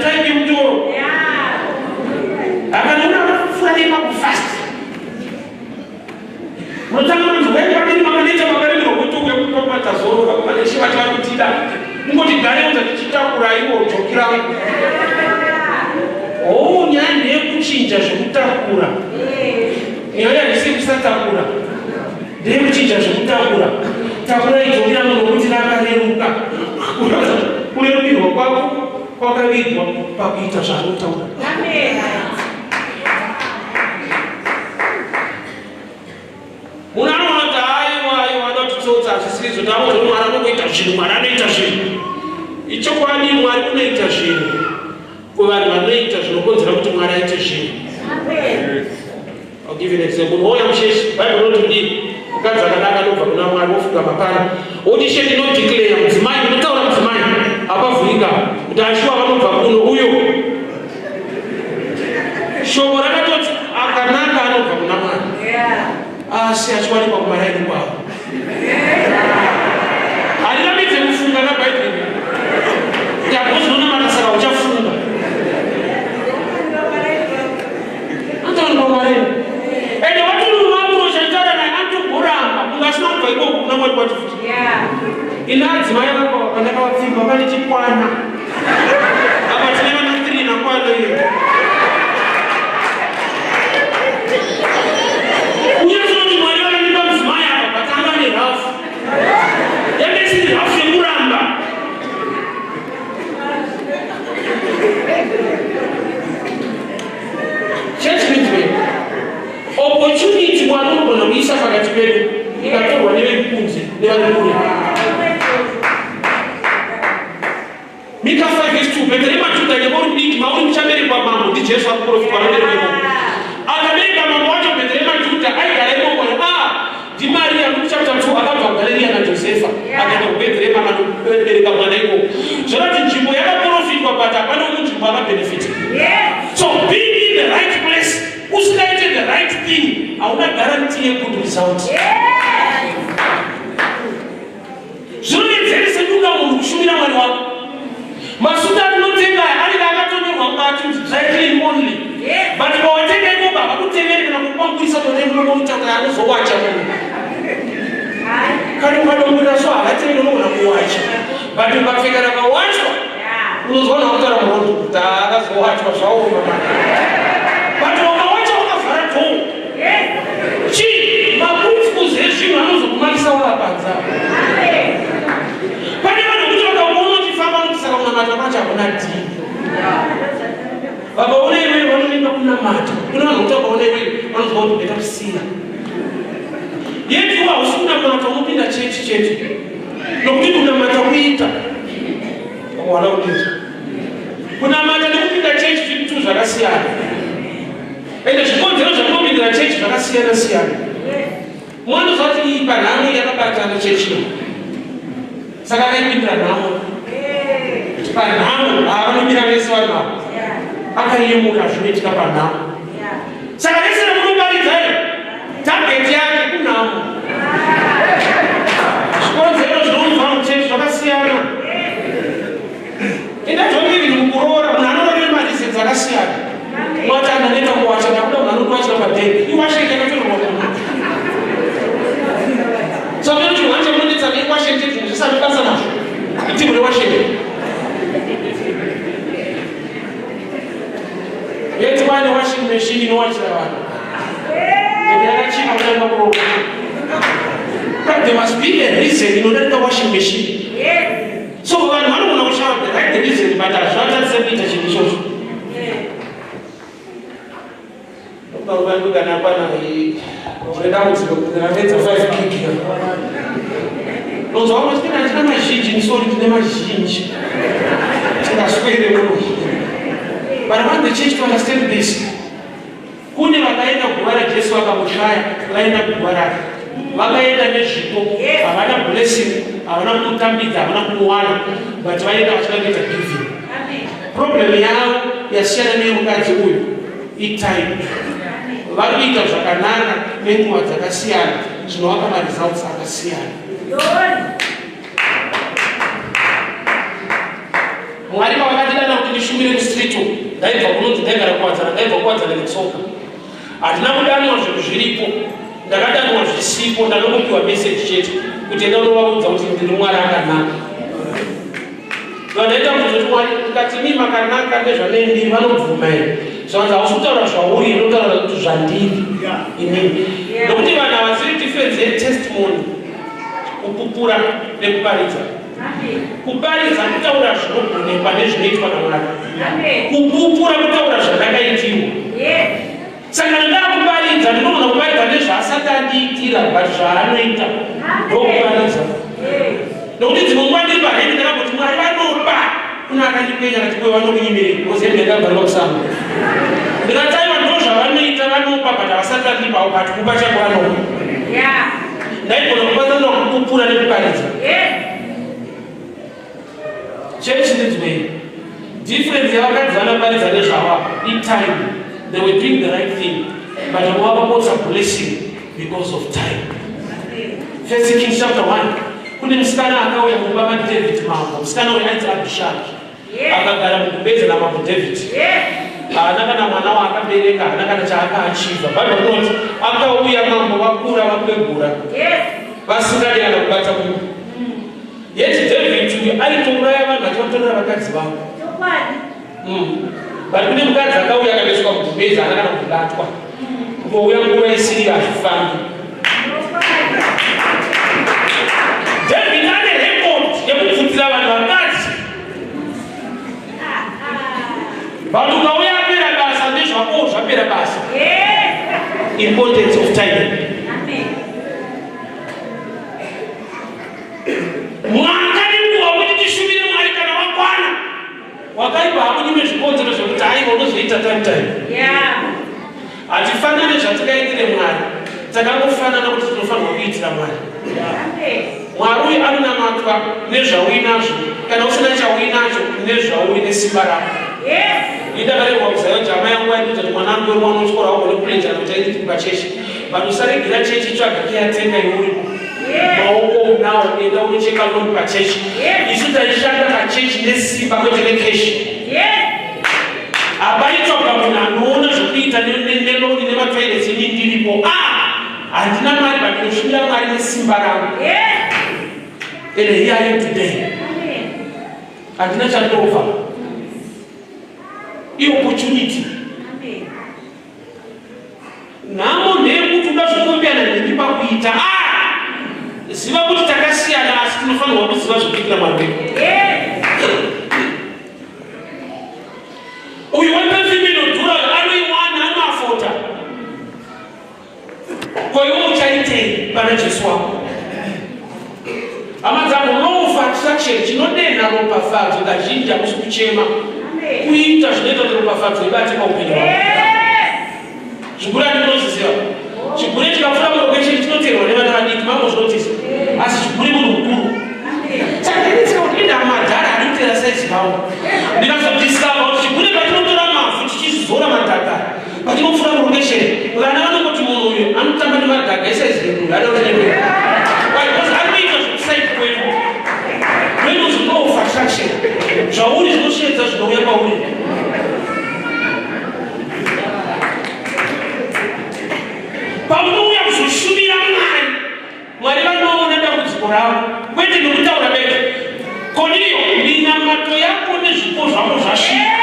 time mutoro akanaona vakufurema kufasta unotanga kuti vaipamini makaneta makaremera kutuke kupapata zoro vakumaneshiva chavanotida ungoti gare unza tichitakura iwo jokirangu nyaya ndeyekuchinja zvekutakura nyaya ndisekusatakura ndeyekuchinja zvekutakura takura ijokirangu nokuti rakareruka kurerukirwa kwako kwakavigwa pakuita zvaanotaura munhu anoona kuti aiwa vada kutitsotsa zvisizvo tamuti mwari anokuita zvinhu mwari anoita zvinhu ichokwadi mwari unoita zvinhu kuvanhu vanoita zvinokonzera kuti mwari aite zvinhu I'll give you an example. Unoona musheshi Bible inoti mukadzi akanaka anobva kuna mwari wofuka mapana oti shendi inodeclare mudzimai unotaura mudzimai apavhurika kuti ashuwa vanobva kuno uyo shoko rakatoti akanaka anobva kuna mwari asi achiwanikwa kumaraini kwavo handinamidze kufunga nabhaibheri yakozinonamatira saka uchafunga antowanikwa kumaraini ende watunumapurozhaitaura naye antogoramba kungasina kubva ikoko kuna mwari kwacho futi inadzimai akandakavapfimba pane chikwana apa tine vana 3 nakwana iyo unyazoti mwari vakanipa mudzimai apa patanga nehafu yamesiri hafu yekuramba churchmentwe opportunity mwari unogona kuisa pakati pedu ikatorwa nevekunze nevari kure Mika 5:2 Betelema Juda yebori biki mauri mchameri kwa mambo ndi Jesu akuprofita wa nene kwa akabereka mambo wacho Betelema Juda aigara imo di Maria mu chapter 2 akabva Galilia na Josefa akaenda ku Betelema akabereka mwana iko zvati nzvimbo yakaprofitwa but apana munzvimbo akabenefit. So being in the right place usikaite the right thing hauna guarantee a good result. Zvinodetsera seduka munhu kushumira mwari wako. Masuta anotenga arika akatonyorwa mukati dry only. But pawatenga iko baba kuteveri kana kupangurisa tonembo nokutakura anozowacha munhu. Kana ukadombuda so hakatenga unogona kuwacha. But ukapfeka rakawachwa unozwana kutaura murondo kuti akazowachwa zvaoma. But ukawacha wakavhara dhoo. Chii maprofits ezvinhu anozokumarisa wakapanza. Pane vanhu kuti vakaona uchifamba nokusaka kunamata kwacho hakuna dini. Vakaona iwewe vanoenda kunamata. Kune vanhu kuti vakaona iwewe vanozwa kuti beta kusira. Yeti hausi kunamata unopinda chechi. Nokuti kunamata kuita. Wakawana kudizva. Kunamata nekupinda chechi zvinhu zvakasiyana. Ende zvikonzero zvamunopindira chechi zvakasiyana. Mwana zvati panhamo yakabatana chechi. Saka akaipindira nhamo. Panhamo avanomira vese vanhu ava. Akaiyemuka zvinoitika panhamo. Saka vese ramunoparidza tageti yake kunhamo. Zvikonzero zvinobva muchechi zvakasiyana. Enda zvongiri mukuroora munhu anorovera marizeni dzakasiyana. Mwati anhu anoenda kuwacha ndakuda munhu anokuwachira padheki. Iwasheke akatorwa munhu. So when you want to know it's a Washington, just a person. It's in Washington. Yet why the washing machine in watch the one? There must be a reason in order to washing machine. So when one will not shout the right reason, but I shot and said it as you show. When we can nós vamos ter mais uma gente, não sou de mais gente. Será super bom. Para quando a gente vai ter isso, quando ela vai na guarda de sua cabuchaya, lá na guarda, vai na México, vai na blessing, vai na Mutambita, vai na Moana, mas vai na Atlântica Giving. Problema é a cena mesmo que é time. Varikuita zvakanaka nenguva dzakasiyana zvinovapa maresults akasiyana. Mwari pavakatidana kuti ndishumire mustreet ndaibva kunonzi ndaigara kuwadzana ndaibva kuwadzana netsoka. Handina kudanwa zvinhu zviripo, ndakadanwa zvisipo, ndanongopiwa message chete kuti enda unovaudza kuti ndiri Mwari akanaka. Vandaita kuti Mwari ukati mimi makanaka ndezvanendiri vanobvuma here. Zvanzi hausi kutaura zvauri unotaura kuti zvandiri inini. Nokuti vanhu havasiri difference yetestimony, kupupura nekuparidza. Kuparidza kutaura zvinogonekwa nezvinoitwa naMwari. Kupupura kutaura zvandakaitirwa. Saka ndakuparidza ndinogona kuparidza nezvaasati andiitira but zvaanoita ndokuparidza. Nokuti dzimwe nguva ndiri pahendi ndakamboti Mwari vanoba kuna akandipenya akati kwe vanokunyimire kozende ndakabvarirwa kusamba. Ndikataiwa ndo zvavanoita vanopa but havasati vandipawo but kupa changu vanopa. Ndaigona kubatana kupupura nekuparidza. Church this way. Difference yavakadzi vanoparidza nezvava time. They were doing the right thing, but they were about a blessing because of time. 1 Kings chapter 1. Kune musikana akauya kumba maDavid mambo. Musikana uyu ainzi Abishagi. Akagara mukubeza namambo David. Haana kana mwana waakabereka, haana kana chaakaachiva. Bible notes akauya mambo vakura vakwegura. Vasingadi kana kubata munhu. Yeti David uyu aitouraya vanhu achivatorera vakadzi vavo. But kune mukadzi akauya akabeswa mukubeza haana kana kubatwa. Ngouya nguva isiri hazvifambi. David ane record yekubvunzira vanhu vakadzi. Vanhu ukauya apera basa ndezvako zvapera basa. Importance of time. Mwaka nenguva kuti tishumire Mwari kana wakwana. wakaipa hakunyime zvikonzero zvekuti aiva unozoita time. Hatifanane zvatikaitire Mwari, takangofanana kuti tinofanirwa kuitira Mwari. Mwari uyu anonamatwa nezvauinazvo, kana usina chauinacho nezvauine simba rako. Ndakarerwa kuzayo jama yangu yaita kuti mwana wangu mwana uchikora wagone kurenjana kuti aiti pachechi. Vanhu usaregera chechi tsvaga keyatenga iuripo. Maoko unawo enda unocheka loni pachechi. Isu taishanda pachechi nesimba kwete nekeshi. Abaitwa munhu anoona zvekuita neloni nematoilets ini ndiripo. Handina mari but ndinoshumira Mwari nesimba rangu. And here I am today. Handina chandova. Opportunity. Namo nekuti ungazvikombeana nemi pakuita ziva kuti takasiyana asi tinofanirwa kuziva zvekuitira Mwari. Uyu wepefimino anoiwana anofota koiwe uchaitei pana Jesu wako. Hama dzangu, law of attraction chinodenha ropafadzo kazhinji hakusi kuchema kuita zvinoita kuti ropafadzo ibate paupenyu hwako. Zvikuru handinoziziva. Chikuru chikapfuura murokeshe chinoteerwa nevana vadiki mamozvinotisa. Asi chikuru munhu mukuru. Saka ndinetsika kuti enda madhara anotera saizi vangu. Ndinazodiscover kuti chikuru patinotora mavhu tichizora madhaga. Patinopfuura murokeshe vana vanongoti munhu uyu anotamba nemadhaga esaizi rengu. Anoita zvekusaipi kwenyu. Kwenyu law of attraction. Zvauri zvinosvedza zvinouya pauri. Pamunouya kuzoshumira Mwari, Mwari vanoona dambudziko ravo kwete nekutaura bega. Kornelio, minamato yako nezvipo zvako zvasvika.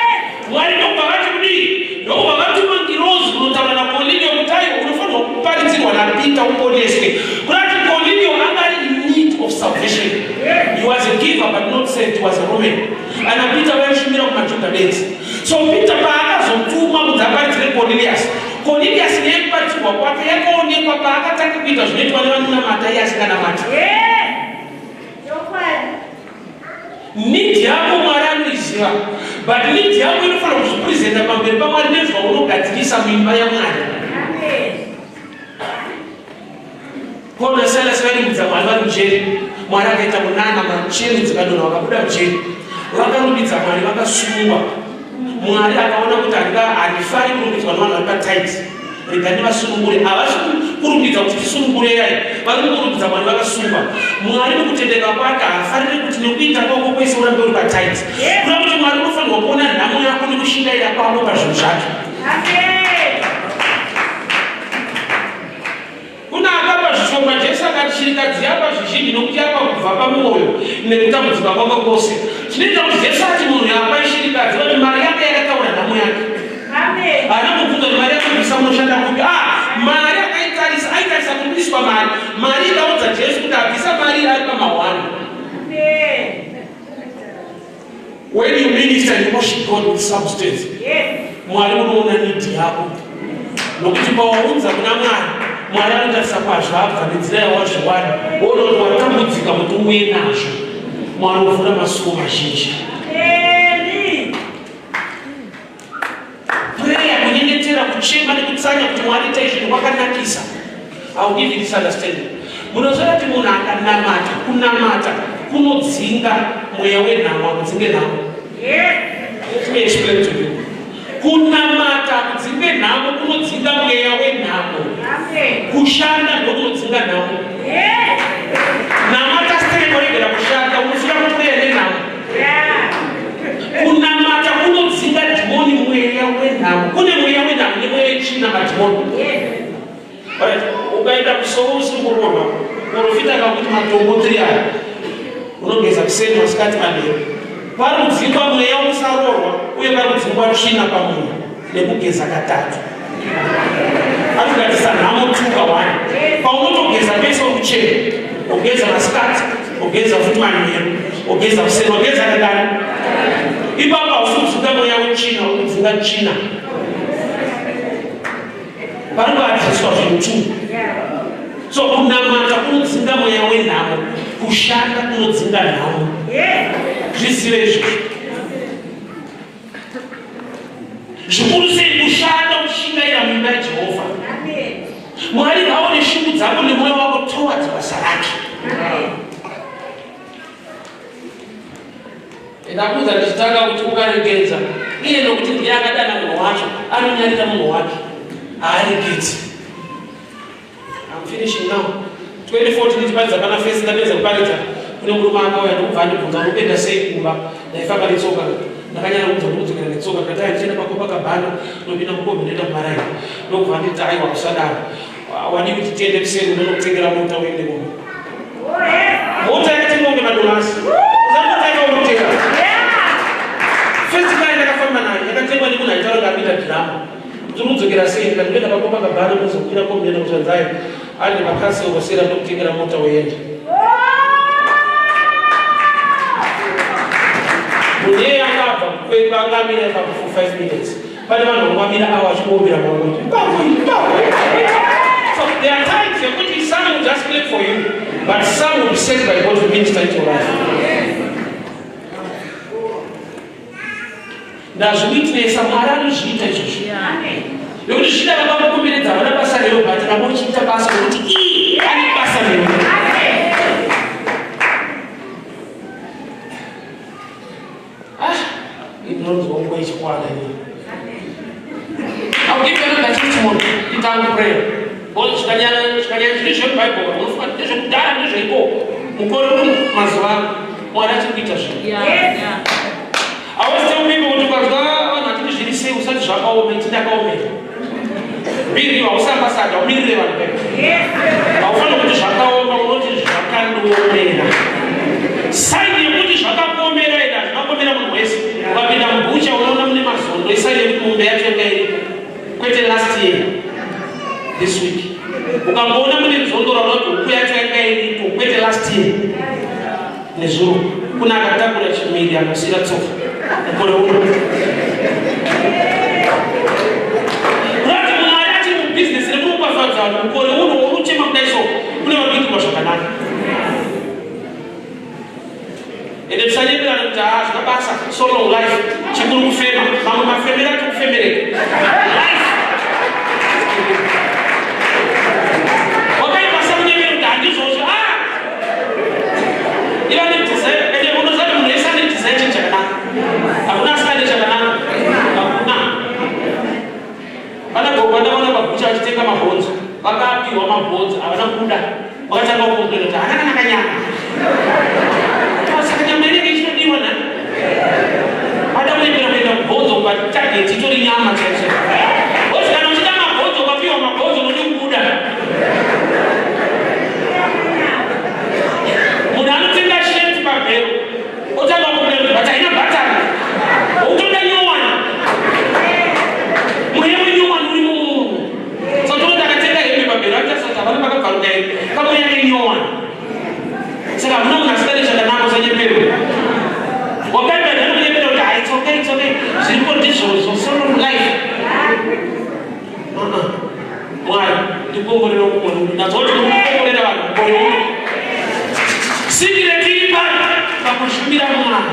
Mwari ndobva vati kudii? Ndobva vatuma ngirozi kunotaura naKornelio kuti aiwa unofanirwa kuparidzirwa naPita uponeswe. Kurati Kornelio anga ari in need of salvation. He was a giver but not saved. He was a Roman. And Peter vaishumira kumaJudha bedzi. So Peter paakazotuma kuti aparidzire Cornelius nekubatirwa kwake yakaonekwa paakatanga kuita zvinoitwa nevanonamata iye asinganamati. Nidhi yako Mwari anoiziva, but nidhi yako inofanira kuzviprezenta pamberi paMwari nezvaunogadzirisa muimba yaMwari. Paul naSilas varimudza Mwari vari mujeri. Mwari akaita munana macheni dzikadonha vakabuda mujeri. Vakarumbidza Mwari vakasungwa. Mwari akaona kuti handifai kurumbidzwa nevanhu vari pataiti. Rega ndivasunungure. Havasi kurumbidza kuti tisunungureyai. Vari kurumbidza Mwari vakasungwa. Mwari nekutendeka kwake haafariri kuti nekuita kwako kwese urambe uri pataiti. Kuda kuti Mwari unofanirwa kuona nhamo yako nekushingaira kwako pazvinhu zvake. Kuna akapa zvishoma Jesu akati chirikadzi yapa zvizhinji nokuti yapa kubva pamwoyo nekutambudzika kwako kwose. Zvinoita kuti Jesu ati munhu yapa ishirikadzi kuti mari yake yakataura nhamo yake. Haana kubvunza kuti mari yake kubvisa munoshanda kupi. Mari aitarisa kubviswa mari. Mari ikaudza Jesu kuti abvisa mari ari pamahwani. When you minister and worship God with substance, Mwari unoona nidhi yako. Nokuti pawaudza kuna Mwari, Mwari anotarisa kwazvabva nenzira yawazviwana. Woona kuti watambudzika kuti uye nazvo. Mwari uvhura masuo mazhinji. Prayer, kunyengetera, kuchema nekutsanya kuti Mwari itai zvinhu kwakanakisa. I will give you this understanding. Munoziva kuti munhu akanamata, kunamata kunodzinga mweya wenhamo, kudzinge nhamo. Let me explain to you. Kunamata kudzinge nhamo kunodzinga mweya wenhamo. Kushanda ndokunodzinga nhamo. Namata sitekoregera kushanda, unofira kupreya nenhamo. Kunamata kunodzinga dhimoni mweya wenhamo. Kune mweya wenhamo nemweya wechina madhimoni. Ukaenda kusoro usiri kuroorwa, profita akakuti matombo 3 aya unogeza kuseni masikati madero. Pari kudzingwa mweya usaroorwa uye pari kudzingwa tsvina pamunhu nekugeza katatu. Anogatisa nhamo 2 paunotogeza pese ukuchena, ugeza masikati, ugeza futi manheru, ugeza kuseni, ugeza kadani. Ipapo hausudzinga mweya wechina, urikudzinga tsvina. Parikuadziswa zvinhu 2. So kunamata kunodzinga mweya wenhamo, kushanda kunodzinga nhamo. Zvizive izvozvo. zvikuru sei kushanda uchishingaira mumba yaJehovha. Mwari ngaone shuku dzako nemwoyo wako towards basa rake. Ndakuudza ndichitanga kuti ukaregedza iye nokuti ndiye akadana munhu wacho anonyarira munhu wake haaregedzi. I'm finishing now. 2014 ndichipadzisa pana fesi ndapedza kuparidza kune murume akauya ndokubva andibvunza unopenda sei kumba ndaifamba netsoka ndakanyara kubvunza ndikudzokera netsoka kati ndichienda paCopacabana ndopinda mukombi ndoenda kumaraini ndokubva nditi aiwa kusadaro wadi kuti tiende kuseri ndinokutengera mota uende kumba. Mota yakatengwa kunge madomasi uzambotaika unotenga first line ndakafamba nayo yakatengwa nemunhu aitaura ngapinda dhirama kuti unodzokera sei ndikati ndoenda paCopacabana unozokwira kombi ndoenda kutanzania ane makasi okosera ndokutengera mota uende. Munye akabva kwepangamira for 5 minutes. Pane vanhu vangamira awa achikuombera mangoti. So there are times where some will just clap for you, but some will be sent by God to minister into your life. Ndazviwitnesa Mwari anozviita izvozvo. Nokuti zvida vakamukomberedza vana basa rero but ramochiita basa rokuti ane basa rero. I'll give you another testimony in time of prayer. All Shikanya Christian Bible, I always tell people to go, say, such Jacob, and Tinaka. Really, I was a pastor, really, I want to shut out what is Jacan. Sign the British Jacob Mera, not Pomera West, but in a bush or Mason, they decided to move quite last year, this week. Ukambona mune mzondora roto kuyatanga kwete last year nezuro kuna akatakura chimiri anosira tsofa ukore uno rati munayati mu business remu kwafadza ukore uno uruchema mdaiso kune mabintu mashakanana ende tsalibira kuti zvabasa solo life chikuru kufema mamwe mafemera tukufemereka life achitenga mabhonzo vakapiwa mabhonzo havana kuda vakatanga kukomplena kuti hakana nakanyama saka nyama inenge ichitodiwa na ada kulepera kuenda kubhonzo patarget itori nyama chaicho ozi kana uchida mabhonzo ukapiwa mabhonzo unode kubuda munhu anotenga sheti pabhero otanga kukomplena kuti bata haina bhatani outoda nyowani muhemwe nyowani uri mumunhu saka muna munasitane zvakanako sanyepero wakaita zvamunyepero kuti it's okay zviripo ndizvozvo solo life Mwari ndikuongorera kumwe nazoti ndikuongorera vanhu mukore uno sikireti iri pakushumira Mwari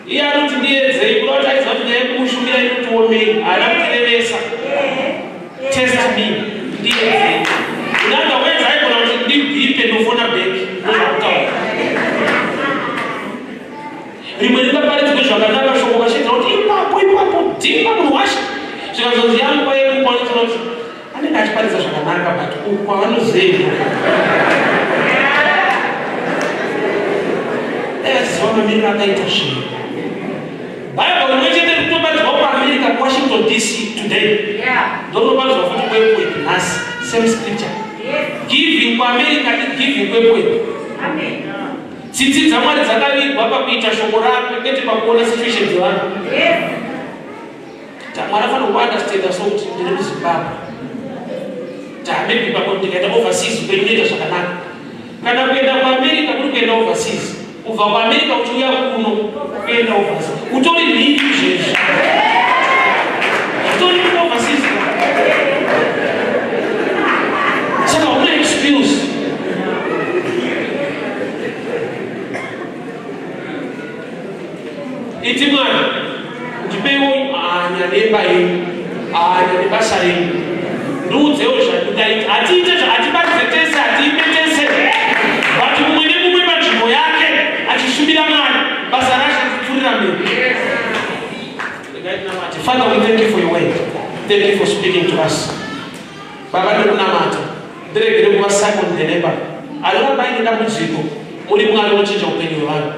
iye anoti ndiedzei kunotaidza kuti ndai kumushumira inotiomei haana kutirevesa test me ndiedzei unanga wenza aigona kuti ndibhipe ndofona bheki nozvakutaura rimwe ringaparidzwe zvakanaka shoko vachidza kuti ipapo dhimba munhu washa zvikazonzi yanguva yekukwanisa kuti anenge achiparidza zvakanaka but uku kwavanozeva aziva mamiriro akaita zvinhu Bible imwechete rikutobadzwa kuAmerica kuWashington DC today ndorobadzwa futi kwekwetu nhasi same scripture giving kuAmerica igiving kwekwetu tsitsi dzaMwari dzakavigwa pakuita shoko rako kwete pakuona situation dzevanhu Mwari afana kuandastenda sokuti ndiri muZimbabwe maybe pakuti ndikaenda overseas upenyu unoita zvakanaka kana kuenda kuAmerica kuri kuenda overseas ubva kuAmerica uchiuya kuno kuenda overseas utori nhindi izvezvi utori overseas saka una excuse iti Mwari Ndipeo anya nemba yenyu, anya nebasa yenyu. Nduudze zvakuita atiite atibatetese atiipetese. Vati mumwe nemumwe panzvimbo yake achishumira Mwari basa racho kupfuurira mberi. Father, we thank you for your word. Thank you for speaking to us. Baba ndikunamata. Ndiregere kuva Simon the leper. Aliramba ine dambudziko. Muri Mwari unochinja upenyu hwevanhu.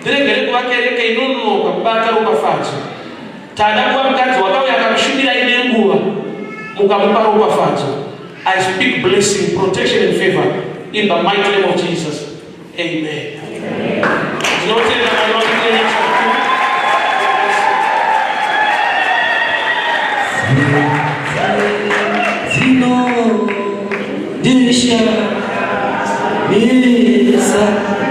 Ndiregere kuva kereke inonoka kubata ropafadzo. Tada kuva mukadzi wakauya akamushumira ine nguva mukamupa ropafadzo. I speak blessing, protection and favor in the mighty name of Jesus. Amen. Zino, Disha, Misa.